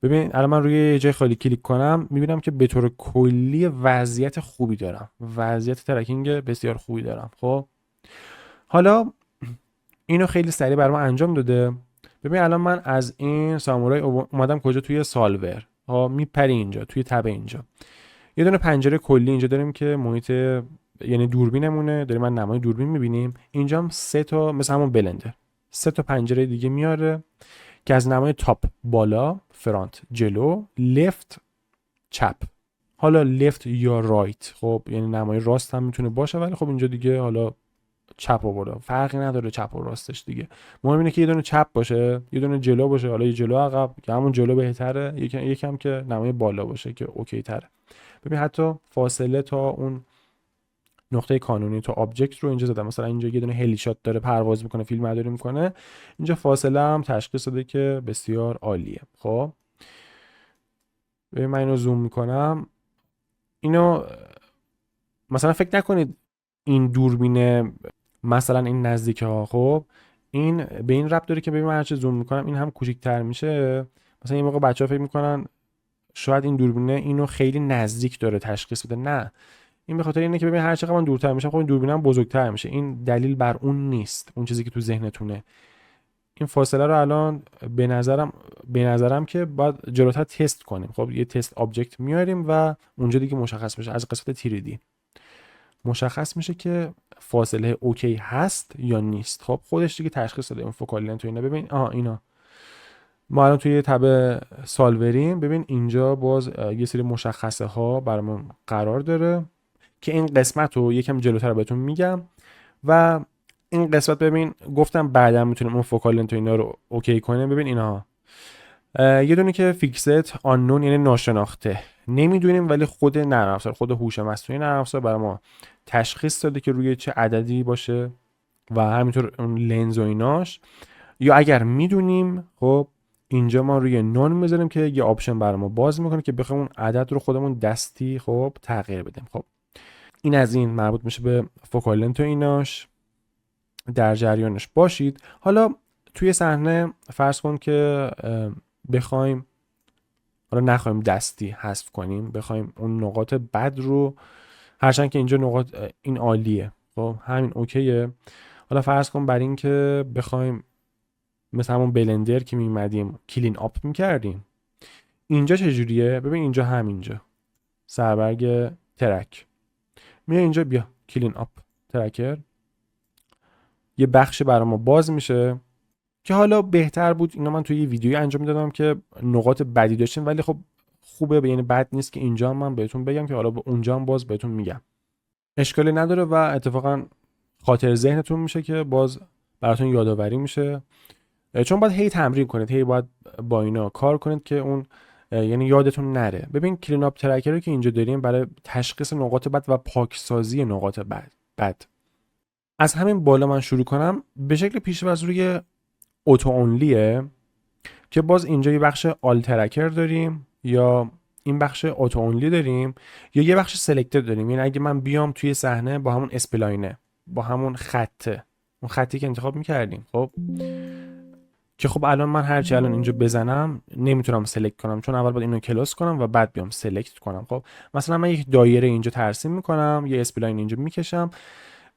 Speaker 1: ببین الان من روی جای خالی کلیک کنم، میبینم که به طور کلی وضعیت خوبی دارم، وضعیت ترکینگ بسیار خوبی دارم. خب حالا اینو خیلی سریع برام انجام داده. ببین الان من از این سامورای اومدم کجا؟ توی سالور ها. میپری اینجا توی تب اینجا یه دونه پنجره کلی اینجا داریم که محیط، یعنی دوربینمونه، داریم من نمای دوربین میبینیم. اینجا هم 3 تا مثل همون بلندر 3 تا پنجره دیگه میاره که از نمای تاپ بالا، فرانت جلو، لفت چپ. حالا لفت یا رایت، خب یعنی نمای راست هم میتونه باشه، ولی خب اینجا دیگه حالا چپ آورده، فرقی نداره چپ و راستش دیگه. مهم اینه که یه دونه چپ باشه، یه دونه جلو باشه. حالا یه جلو عقب که همون جلو بهتره، یکم که نمای بالا باشه که اوکی تره. ببین حتی فاصله تا اون نقطه کانونی تا آبجکت رو اینجا زدم. مثلا اینجا یه دونه هلی شات داره پرواز میکنه، فیلم برداری میکنه، اینجا فاصله هم تشخیص داده که بسیار عالیه. خب ببین من اینو زوم میکنم، اینو مثلا فکر نکنید این دوربینه مثلا این نزدیکه ها. خب این به این ربط داره که ببین من هرچه زوم میکنم این هم کوچیک‌تر میشه. مثلا این موقع بچه‌ها فکر میکنن شاید این دوربینه اینو خیلی نزدیک داره تشخیص بده. نه، این به خاطر اینه که ببین هر چقدر من دورتر میشم، خب این دوربینه هم بزرگتر میشه. این دلیل بر اون نیست، اون چیزی که تو ذهنتونه. این فاصله رو الان به نظرم که باید جلوتر تست کنیم. خب یه تست آبجکت میاریم و اونجا دیگه مشخص میشه، از قسمت تیریدی مشخص میشه که فاصله اوکی هست یا نیست. خب خودش دیگه تشخیص داده اون فوکال لنت و اینا. ببین اینا ما الان توی تب سالوریم. ببین اینجا باز یه سری مشخصه ها برامون قرار داره که این قسمت رو یکم جلوتر بهتون میگم. و این قسمت ببین گفتم بعدا میتونیم اون فوکال لنت و اینا رو اوکی کنیم. ببین اینا یه دونه که فیکست آنون، یعنی ناشناخته، نمیدونیم، ولی خود نرم افزار، خود هوش مصنوعی نرم افزار برای ما تشخیص داده که روی چه عددی باشه و همینطور اون لنز و ایناش. یا اگر میدونیم، خب اینجا ما روی نون میذاریم که یه آپشن برای ما باز میکنه که بخوایم اون عدد رو خودمون دستی خب تغییر بدیم. خب این از این مربوط میشه به فوکال لنت و ایناش، در جریانش باشید. حالا توی صحنه فرض کن که بخوایم، حالا نخوایم دستی حذف کنیم، بخوایم اون نقاط بد رو، هرچند که اینجا نقاط این عالیه، خب همین اوکیه. حالا فرض کن برای این که بخوایم مثل همون بلندر که میمدیم کلین آپ میکردیم، اینجا چجوریه؟ ببین اینجا همینجا سربرگ ترک میاد اینجا، بیا کلین آپ ترکر، یه بخش برای ما باز میشه که حالا بهتر بود اینا من توی یه ویدیویی انجام میدادم که نقاط بدی داشتیم، ولی خب خوبه، یعنی بد نیست که اینجا هم من بهتون بگم که حالا اونجا هم باز بهتون میگم، اشکالی نداره و اتفاقا خاطر ذهنتون میشه که باز براتون یادآوری میشه. چون باید هی تمرین کنید، هی باید با اینا کار کنید که اون یعنی یادتون نره. ببین کلین آپ ترکر رو که اینجا داریم برای تشخیص نقاط بد و پاکسازی نقاط بد. از همین بالا من شروع کنم، به شکل پیش‌فرض روی اوتو اونلیه که باز اینجا یه بخش آل ترکر داریم، یا این بخش اوتو اونلی داریم، یا یه بخش سلکتد داریم. یعنی اگه من بیام توی صحنه با همون اسپلاینه، با همون خطه، اون خطی که انتخاب می‌کردیم، خب که خب الان من هرچی الان اینجا بزنم نمیتونم سلکت کنم، چون اول باید اینو کلاس کنم و بعد بیام سلکت کنم. خب مثلا من یک دایره اینجا ترسیم میکنم، یه اسپلاین اینجا میکشم،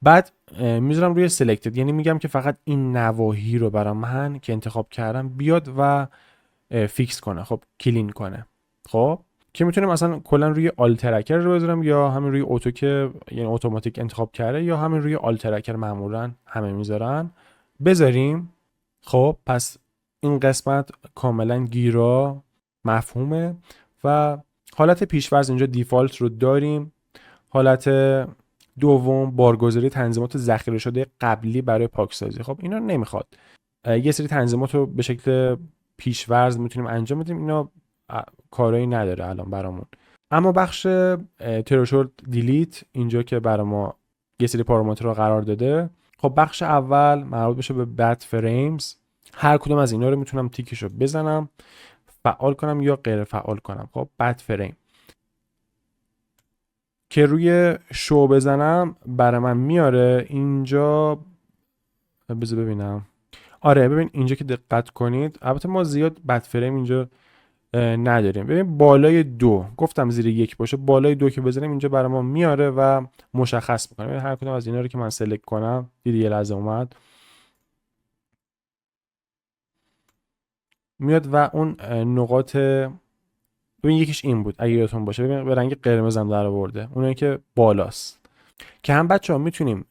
Speaker 1: بعد میذارم روی سلکتد، یعنی میگم که فقط این نواحی رو برام من که انتخاب کردم بیاد و فیکس کنه، خب کلین کنه. خب که میتونیم مثلا کلا روی آل ترکر رو بذارم یا همین روی اتو که یعنی اتوماتیک انتخاب کرده یا همین روی آل ترکر معمولا همه میذارن بذاریم. خب پس این قسمت کاملا گیرا مفهومه و حالت پیش‌فرض اینجا دیفالت رو داریم. حالت دوم بارگذاری تنظیمات ذخیره شده قبلی برای پاکسازی. خب اینا نمیخواد، یه سری تنظیمات رو به شکل پیش‌فرض میتونیم انجام بدیم، اینا کارایی نداره الان برامون. اما بخش ترشولد دیلیت اینجا که برای ما یه سری پارامتر رو قرار داده، خب بخش اول مربوط بشه به بد فریمز. هر کدوم از اینا رو میتونم تیکش رو بزنم، فعال کنم یا غیر فعال کنم. خب بد فریم که روی شو بزنم برای من میاره اینجا. بذار ببینم. آره ببین اینجا که دقت کنید، البته ما زیاد بد فریم اینجا نداریم. ببین بالای 2 گفتم زیر 1 باشه، بالای 2 که بزنیم اینجا برای ما میاره و مشخص میکنه. ببین هر کدوم از اینا رو که من سلکت کنم، دیدی یه لحظه اومد میاد و اون نقاط، ببین یکیش این بود اگه یادتون باشه، ببین به رنگ قرمزم در آورده، اونایی که بالاست که هم بچه‌ها میتونیم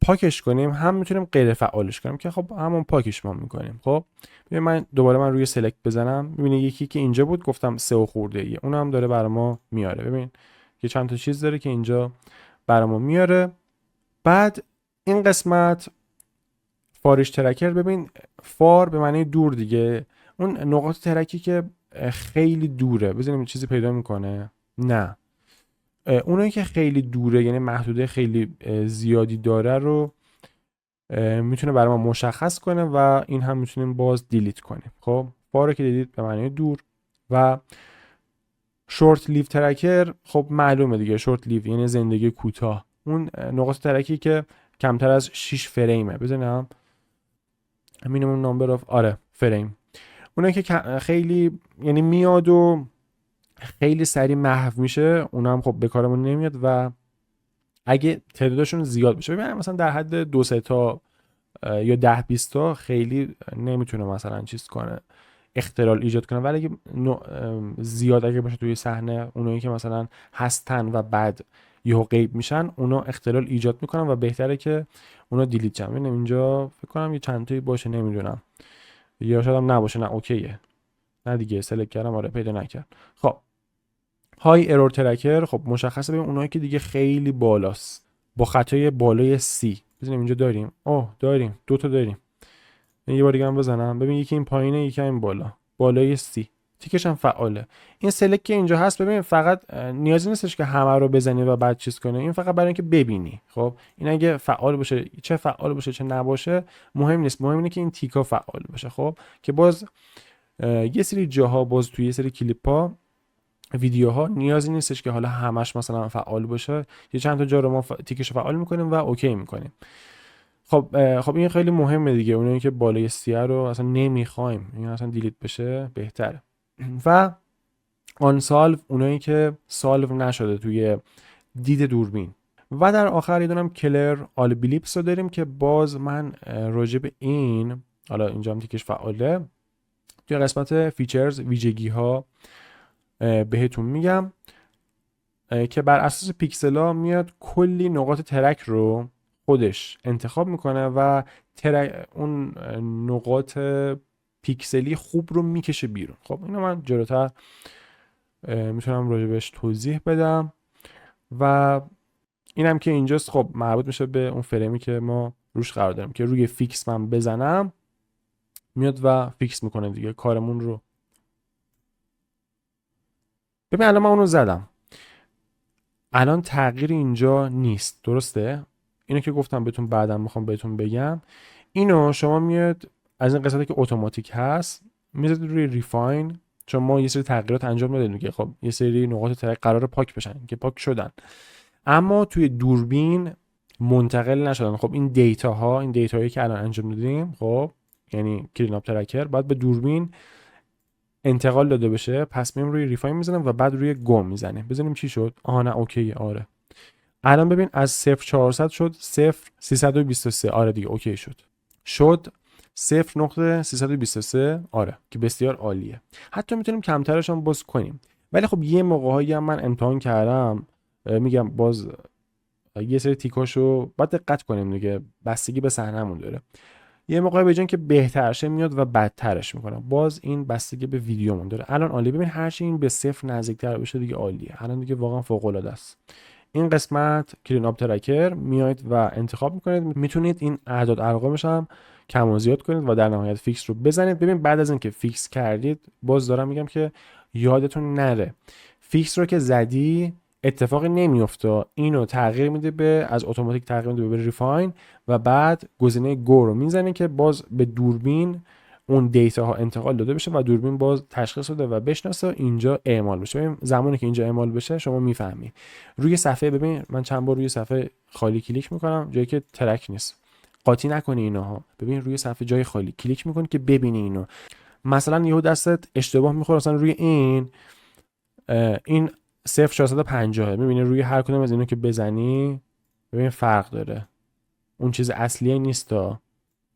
Speaker 1: پاکش کنیم هم میتونیم غیر فعالش کنیم که خب همون پاکش ما میکنیم. خب ببین من دوباره روی سلکت بزنم، میبینی یکی که اینجا بود گفتم 3 خورده ای، اون هم داره برای ما میاره. ببین که چند تا چیز داره که اینجا برای ما میاره. بعد این قسمت فارش ترکر، ببین فار به معنی دور دیگه، اون نقاط ترکی که خیلی دوره، بزنیم چیزی پیدا میکنه، نه اونایی که خیلی دوره یعنی محدوده خیلی زیادی داره رو میتونه برای ما مشخص کنه و این هم میتونیم باز دیلیت کنیم. خب فاره که دیدید به معنی دور. و شورت لیو ترکر خب معلومه دیگه، شورت لیو یعنی زندگی کوتاه، اون نقاط ترکی که کمتر از 6 فریمه. بزنم مینیمم نمبر اف فریم، اونایی که خیلی یعنی میاد و خیلی سریع محو میشه، اونا هم خب به کارمون نمیاد و اگه تعدادشون زیاد بشه، ببین مثلا در حد 2 3 تا یا 10 20 تا خیلی نمیتونه مثلا چیز کنه، اختلال ایجاد کنه. ولی اگه زیاد اگه باشه توی صحنه، اونایی که مثلا هستن و بعد یهو غیب میشن، اونا اختلال ایجاد میکنن و بهتره که اونا دیلیت شن. ببینم اینجا فکر کنم یه چند تایی باشه، نمیدونم یا شاید هم نباشه. نه اوکیه، نه دیگه سلکت کردم آره پیدا نکرد. خب های ارور ترکر خب مشخصه، ببین اونایی که دیگه خیلی بالاست با خطای بالای سی. ببینیم اینجا داریم، داریم 2 تا داریم. یه بار دیگه هم بزنم، ببین یکی این پایینه یکی این بالا، بالای سی، تیکش هم فعاله. این سلکت که اینجا هست، ببین فقط نیازی نیستش که همه رو بزنی و بعد چیز کنی، این فقط برای اینکه ببینی. خب این اگه فعال باشه، چه فعال باشه چه نباشه مهم نیست، مهم اینه که این تیکا فعال باشه. خب که باز یه سری جاها، باز توی یه سری کلیپ‌ها ویدیوها نیازی نیستش که حالا همش مثلا فعال باشه، یه چند تا جا رو ما تیکش فعال میکنیم و اوکی میکنیم. خب این خیلی مهمه دیگه، اونایی که بالای 30 رو اصلا نمیخوایم، این اصلا دیلیت بشه بهتره. و آن سالو، اونایی که سالو نشده توی دید دوربین. و در آخر یه دونم کلر آل بلیپس رو داریم که باز من راجع به این، حالا اینجا هم تیکش فعاله، توی قسمت فیچرز ویژگی ها بهتون میگم که بر اساس پیکسلا میاد کلی نقاط ترک رو خودش انتخاب میکنه و اون نقاط پیکسلی خوب رو میکشه بیرون. خب اینو من جلوتر میتونم راجبش توضیح بدم. و اینم که اینجاست خب مربوط میشه به اون فریمی که ما روش قرار داریم که روی فیکس من بزنم میاد و فیکس میکنه دیگه کارمون رو. ببین الان من اونو زدم، الان تغییر اینجا نیست، درسته؟ اینو که گفتم بهتون بعدم میخوام بهتون بگم. اینو شما میاد از این قسمتی که اتوماتیک هست میذارید روی ریفاین، چون ما یه سری تغییرات انجام دادیم که خب یه سری نقاط ترک قراره پاک بشن که پاک شدن، اما توی دوربین منتقل نشدن. خب این دیتاهایی که الان انجام دادیم، خب یعنی کلین اپ ترکر باید به دوربین انتقال داده بشه. پس میام روی ریفاین میزنم و بعد روی گم میزنیم، بزنیم چی شد. نه اوکیه. آره الان ببین از 0400 شد 0323. آره دیگه اوکی شد 0.323. آره که بسیار عالیه. حتی میتونیم کمترش هم باز کنیم. ولی خب یه موقع‌هایی هم من امتحان کردم، میگم باز یه سری تیکاشو باید دقت کنیم دیگه، بستگی به صحنه‌مون داره. یه موقعی به جای اینکه بهترشه میاد و بدترش میکنه. باز این بستگی به ویدیومون داره. الان عالی، ببین هر چی این به صفر نزدیکتر بشه دیگه عالیه. الان دیگه واقعا فوق العاده است. این قسمت کلین آپ ترکر میایید و انتخاب میکنید، میتونید این اعداد ارقامش هم کم و زیاد کنید و در نهایت فیکس رو بزنید. ببین بعد از اینکه فیکس کردید، باز دارم میگم که یادتون نره فیکس رو که زدی اتفاقی نمیفته، اینو تغییر میده به از اتوماتیک تغییر میده به ریفاین و بعد گزینه گو رو میزنه که باز به دوربین اون دیتا ها انتقال داده بشه و دوربین باز تشخیص بده و بشناسه اینجا اعمال بشه. ببین زمانی که اینجا اعمال بشه شما میفهمی. روی صفحه ببین من چند بار روی صفحه خالی کلیک میکنم جایی که ترک نیست، قاطی نکنی اینها. ببین روی صفحه جای خالی کلیک میکنی که ببینی اینو. مثلا یهو دستت اشتباه میخوره مثلا روی این 0450 میبینی روی هر کدوم از اینو که بزنی ببین فرق داره، اون چیز اصلیه نیست تا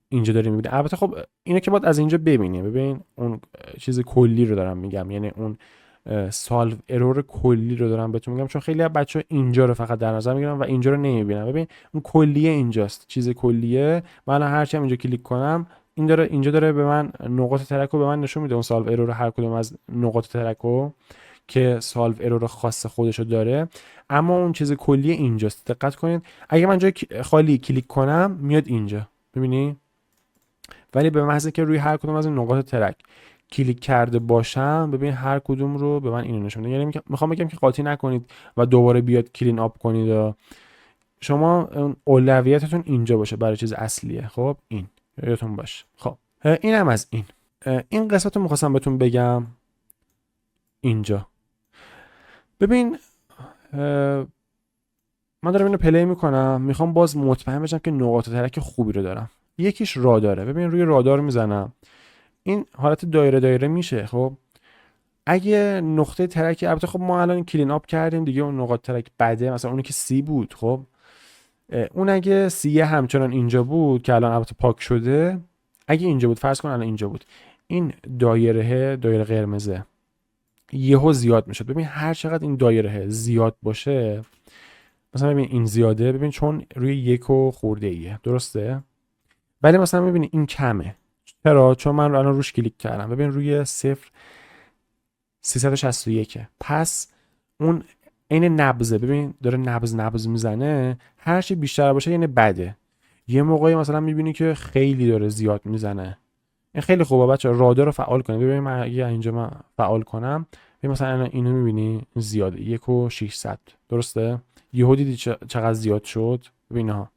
Speaker 1: اینجا داری میبینی. البته خب اینو که باید از اینجا ببینی، ببین اون چیز کلی رو دارم میگم، یعنی اون سالو ارور کلی رو دارم بهتون میگم، چون خیلی از بچه‌ها اینجا رو فقط در نظر میگیرن و اینجا رو نمیبینن. ببین اون کلیه اینجاست، چیز کلیه. من هر چی هم اینجا کلیک کنم این داره اینجا داره به من نقاط ترک رو به من نشون میده، اون سالو ارور هر کدوم از نقاط ترک رو که سالو ارور خاص خودشو داره. اما اون چیز کلی اینجاست، دقت کنید. اگه من جای خالی کلیک کنم میاد اینجا، ببینی؟ ولی به محض که روی هر کدوم از این نقاط ترک کلیک کرده باشم ببین هر کدوم رو به من اینو نشون میده. یعنی میخوام بگم که قاطی نکنید و دوباره بیاد کلین آپ کنید و شما اولویتتون اینجا باشه برای چیز اصلیه. خب این یادتون باشه. خب این هم از این قسمت رو میخواستم بهتون بگم. اینجا ببین من دارم اینو پلی میکنم، میخوام باز مطمئن بشم که نقاط ترک خوبی رو دارم. یکیش راداره. ببین روی رادار میزنم این حالت دایره دایره میشه. خب اگه نقطه ترک، البته خب ما الان کلین آپ کردیم دیگه، اون نقاط ترک بده، مثلا اونی که سی بود، خب اون اگه سی همچنان اینجا بود که الان البته پاک شده، اگه اینجا بود فرض کن الان اینجا بود، این دایره قرمزه یهو زیاد میشد. ببین هر چقدر این دایره زیاد باشه، مثلا ببین این زیاده، ببین چون روی یک و خورده ایه، درسته؟ ولی مثلا ببین این کمه. چرا؟ چون من الان روش کلیک کردم، ببین روی 0.361 پس اون عین نبضه، ببین داره نبض میزنه. هر چی بیشتر باشه یعنی بده. یه موقعی مثلا میبینی که خیلی داره زیاد میزنه، این خیلی خوبه بچه رادار رو فعال کنید. ببین من اگه اینجا من فعال کنم ببین مثلا اینو میبینی زیاده 1.600، درسته؟ یهو دیدی چقدر زیاد شد. ببین ها،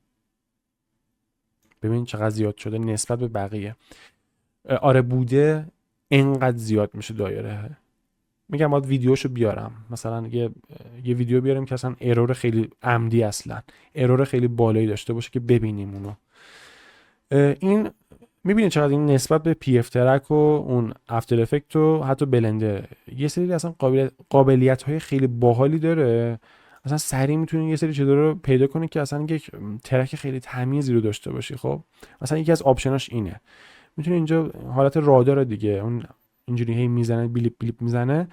Speaker 1: ببین چقدر زیاد شده نسبت به بقیه. آره بوده اینقدر زیاد میشه دایره. میگم باید ویدیوشو بیارم، مثلا یه ویدیو بیاریم که اصلا ارور خیلی عمدی، اصلا ارور خیلی بالایی داشته باشه که ببینیم اونو. این میبینید چقدر این نسبت به پی اف ترک و اون افتر افکت و حتی بلندر یه سری اصلا قابلیت های خیلی باحالی داره. اصلا سریع میتونی یه سری چیزا رو پیدا کنی که اصلا یک ترک خیلی تمیزی رو داشته باشی. خب مثلا یکی از آپشناش اینه، میتونی اینجا حالت رادار دیگه، اون اینجوری هی میزنه بیلیپ بیلیپ میزنه،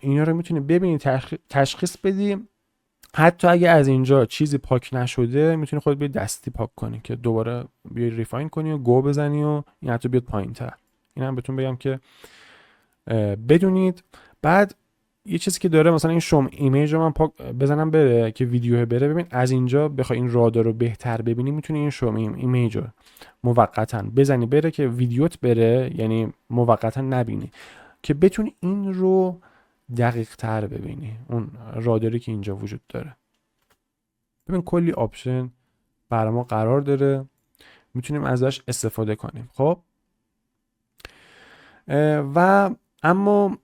Speaker 1: اینا رو میتونی ببینی تشخیص بدی. حتی اگه از اینجا چیزی پاک نشده میتونی خودت بیای دستی پاک کنی که دوباره بیای ریفاین کنی و گو بزنی و این حتی بیاد پایین‌تر. این هم بهتون بگم که بدونید. بعد یه چیزی که داره مثلا این شوم ایمیج رو من پاک بزنم بره که ویدیو بره، ببین از اینجا بخوای این رادار رو بهتر ببینی میتونی این شوم ایمیج رو موقتا بزنی بره که ویدیوت بره، یعنی موقتا نبینی که بتونی این رو دقیق تر ببینی، اون راداری که اینجا وجود داره. ببین کلی آپشن برای ما قرار داره، میتونیم ازش استفاده کنیم. خب و اما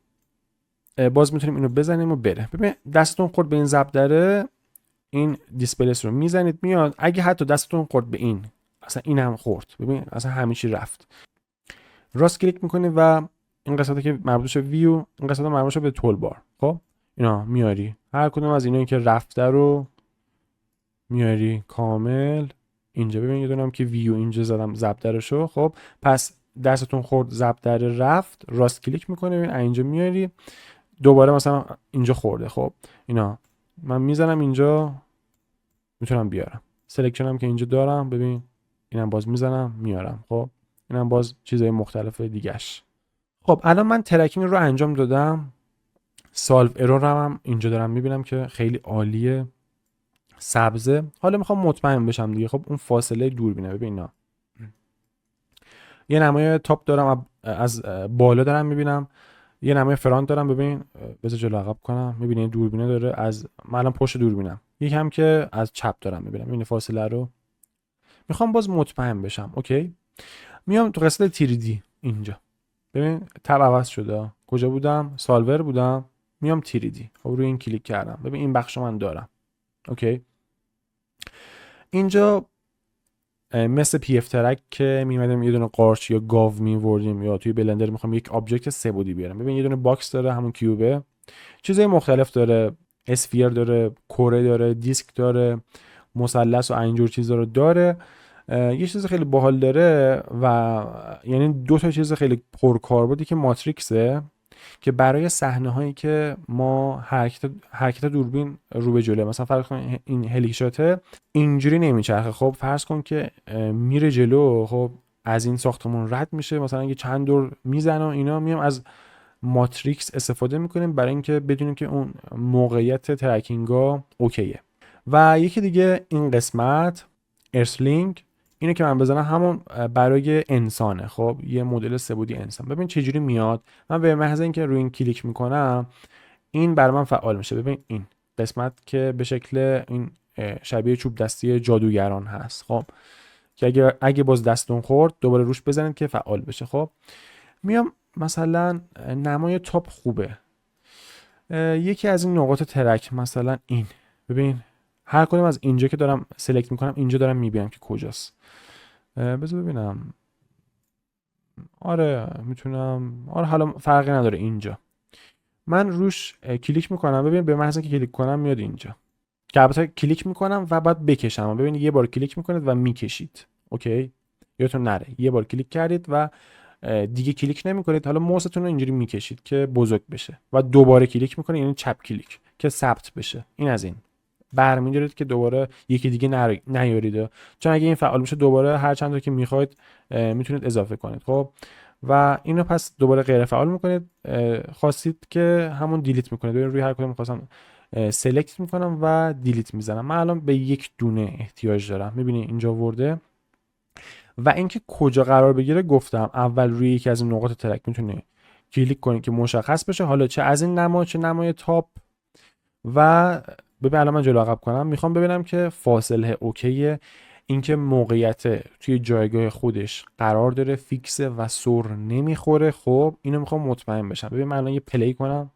Speaker 1: باز میتونیم اینو بزنیم و بره. ببین دستتون خورد به این ضرب داره، این دیسپلیس رو میزنید میاد. اگه حتی دستتون خورد به این، اصلا این هم خورد، ببین اصلا همه چی رفت. راست کلیک میکنید و این قسمتی که مربوط به ویو، این قسمت مربوط به تول بار، خب اینا میاری هر کدوم از اینایی که رفته رو میاری کامل اینجا. ببین یه دونم که ویو اینجا زدم ضرب درشو. خب پس دستتون خورد ضرب در رفت، راست کلیک میکنه ببین اینجا میاری دوباره مثلا اینجا خورده. خب اینا من میزنم اینجا، میتونم بیارم. سلکشن هم که اینجا دارم، ببین اینم باز میزنم میارم. خب اینم باز چیزای مختلف دیگهش. خب الان من ترکینگ رو انجام دادم، سالو ارور هم اینجا دارم میبینم که خیلی عالیه، سبزه. حالا میخوام مطمئن بشم دیگه. خب اون فاصله دوربینه، ببین اینا یه نمای تاپ دارم از بالا دارم میبینم، یه نمای فرانت دارم. ببین بذار جلو عقب کنم، میبینی این دوربینه داره از من الان پشت دوربینم، یکم که از چپ دارم میبینم. این فاصله رو میخوام باز مطمئن بشم. اوکی، میام تو قسمت تیریدی اینجا، ببین تب عوض شده. کجا بودم؟ سالور بودم، میام تیریدی. خب روی این کلیک کردم، ببین این بخشو من دارم. اوکی، اینجا مثل پی اف ترک که میمدیم یه دونه قارچ یا گاو میوردیم، یا توی بلندر میخوام یک آبجکت سه‌بعدی بیارم. ببین یه دونه باکس داره، همون کیوبه، چیزای مختلف داره، اسفیر داره، کره داره، دیسک داره، مثلث و اینجور چیزا رو داره. یه چیز خیلی باحال داره و یعنی دو تا چیز خیلی پرکاربردی که ماتریکسه، که برای صحنه هایی که ما حرکت دوربین رو به جلو، مثلا فرض کن این هلیکشاته اینجوری نمیچرخه. خب فرض کن که میره جلو، خب از این ساختمون رد میشه، مثلا یه چند دور میزنه و اینا، میام از ماتریکس استفاده میکنیم برای اینکه بدونیم که اون موقعیت ترکینگا اوکیه. و یکی دیگه این قسمت ارسلینگ، اینو که من بزنم همون برای انسانه. خب یه مدل سه‌بعدی انسان. ببین چه جوری میاد. من به محض اینکه روی این کلیک میکنم این برای من فعال میشه. ببین این قسمت که به شکل این شبیه چوب دستی جادوگران هست، خب که اگه باز دستون خورد دوباره روش بزنید که فعال بشه. خب میام مثلا نمای تاپ خوبه، یکی از این نقاط ترک مثلا این، ببین هر کدوم از اینجا که دارم سلکت میکنم اینجا دارم میبینم که کجاست. بذار ببینم. آره میتونم، آره حالا فرقی نداره. اینجا من روش کلیک میکنم، ببین به محض اینکه کلیک کنم میاد اینجا، که البته کلیک میکنم و بعد بکشم. ببین یه بار کلیک میکنید و میکشید. اوکی، یادتون نره یه بار کلیک کردید و دیگه کلیک نمیکنید، حالا موستون رو اینجوری میکشید که بزرگ بشه و دوباره کلیک میکنید، یعنی چپ کلیک که ثبت بشه. این از این برمی‌دارید که دوباره یکی دیگه نیارید، چون اگه این فعال میشه دوباره هر چند تا که میخواید میتونید اضافه کنید. خب و اینو پس دوباره غیر فعال میکنید، خواستید که همون دیلیت میکنید. روی هر کدوم خواستم سلکت میکنم و دیلیت میزنم. من الان به یک دونه احتیاج دارم، میبینی اینجا ورده. و اینکه کجا قرار بگیره گفتم اول روی یکی از این نقاط ترک میتونی کلیک کنید که مشخص بشه، حالا چه از این نما چه نمای تاپ. و ببین الان من جلو عقب کنم، میخوام ببینم که فاصله اوکیه، اینکه موقعیت توی جایگاه خودش قرار داره، فیکسه و سر نمیخوره. خب اینو میخوام مطمئن بشم. ببین من الان یه پلی کنم،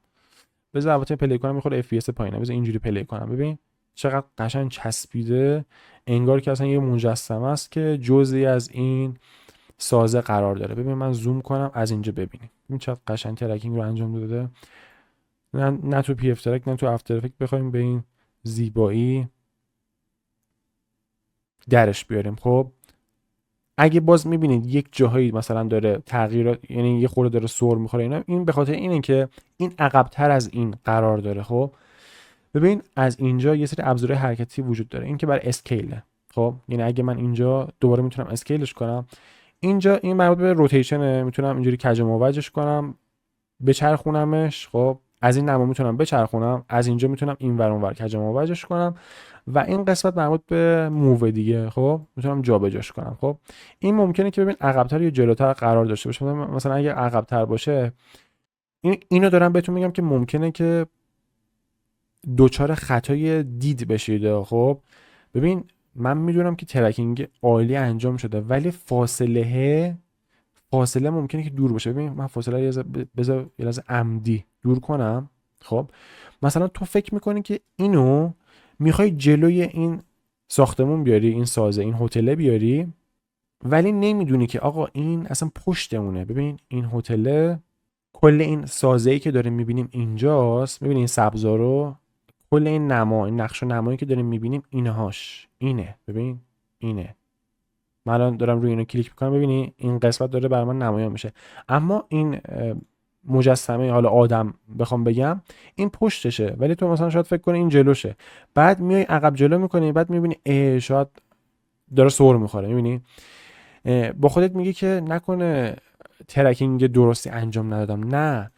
Speaker 1: بذار البته پلی کنم میخوره اف پی اس پایینه، بذار اینجوری پلی کنم. ببین چقدر قشنگ چسبیده، انگار که اصلا یه مجسمه است که جزئی از این سازه قرار داره. ببین من زوم کنم از اینجا ببینیم، ببین چقدر قشنگ ترکینگ رو انجام داده. نه تو پی اف ترک نه تو افتر افکت بخوایم به این زیبایی درش بیاریم. خب اگه باز میبینید یک جاهایی مثلا داره تغییر، یعنی یه خورده داره سر میخوره اینا، این به خاطر اینه که این عقب‌تر از این قرار داره. خب ببین از اینجا یه سری ابزارهای حرکتی وجود داره، این که برای اسکیله. خب یعنی اگه من اینجا دوباره میتونم اسکیلش کنم، اینجا این مربوط به روتیشنه، میتونم اینجوری کج و موجش کنم، بچرخونمش. خب از این نما میتونم بچرخونم، از اینجا میتونم این ور اون ور کج و موجش کنم. و این قسمت مربوط به موو دیگه، خب میتونم جابجاش کنم. خب این ممکنه که ببین عقب‌تر یا جلوتر قرار داشته باشه. مثلا اگه عقب‌تر باشه، اینو دارم بهتون میگم که ممکنه که دوچار خطای دید بشید. خب ببین من میدونم که ترکینگ عالی انجام شده، ولی فاصله ممکنه که دور باشه. ببین من فاصله یه لحظه عمدی دور کنم. خب مثلا تو فکر میکنی که اینو میخوای جلوی این ساختمون بیاری، این سازه، این هتل بیاری، ولی نمیدونی که آقا این اصلا پشتمونه. ببین این هتل، کل این سازه‌ای که داریم میبینیم اینجاست، میبینی این سبزا رو، کل این نما، این نقش و نمایی که داریم میبینیم اینهاش اینه. ببین اینه، من الان دارم روی اینو کلیک میکنم، ببینی این قسمت داره برای من نمایان میشه. اما این مجسمه حالا آدم بخوام بگم این پشتشه، ولی تو مثلا شاید فکر کنی این جلوشه، بعد میای عقب جلو میکنی، بعد میبینی شاید داره سر میخوره. میبینی با خودت میگی که نکنه ترکینگ درستی انجام ندادم. نه،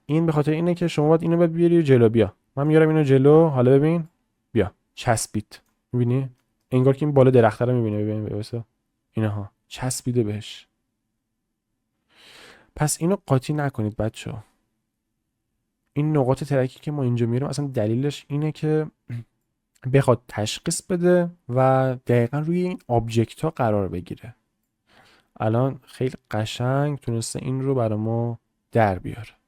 Speaker 1: این به خاطر اینه که شما باید اینو بیاری جلو. بیا من میارم اینو جلو، حالا ببین، بیا چسبید. میبینی انگار که این بالا درخت رو میبینه. ببین واسه اینها چسبیده بهش. پس اینو قاطی نکنید بچه‌ها. این نقاط ترکی که ما اینجا میاریم اصلا دلیلش اینه که بخواد تشخیص بده و دقیقا روی این آبجکت ها قرار بگیره. الان خیلی قشنگ تونسته این رو برای ما در بیاره.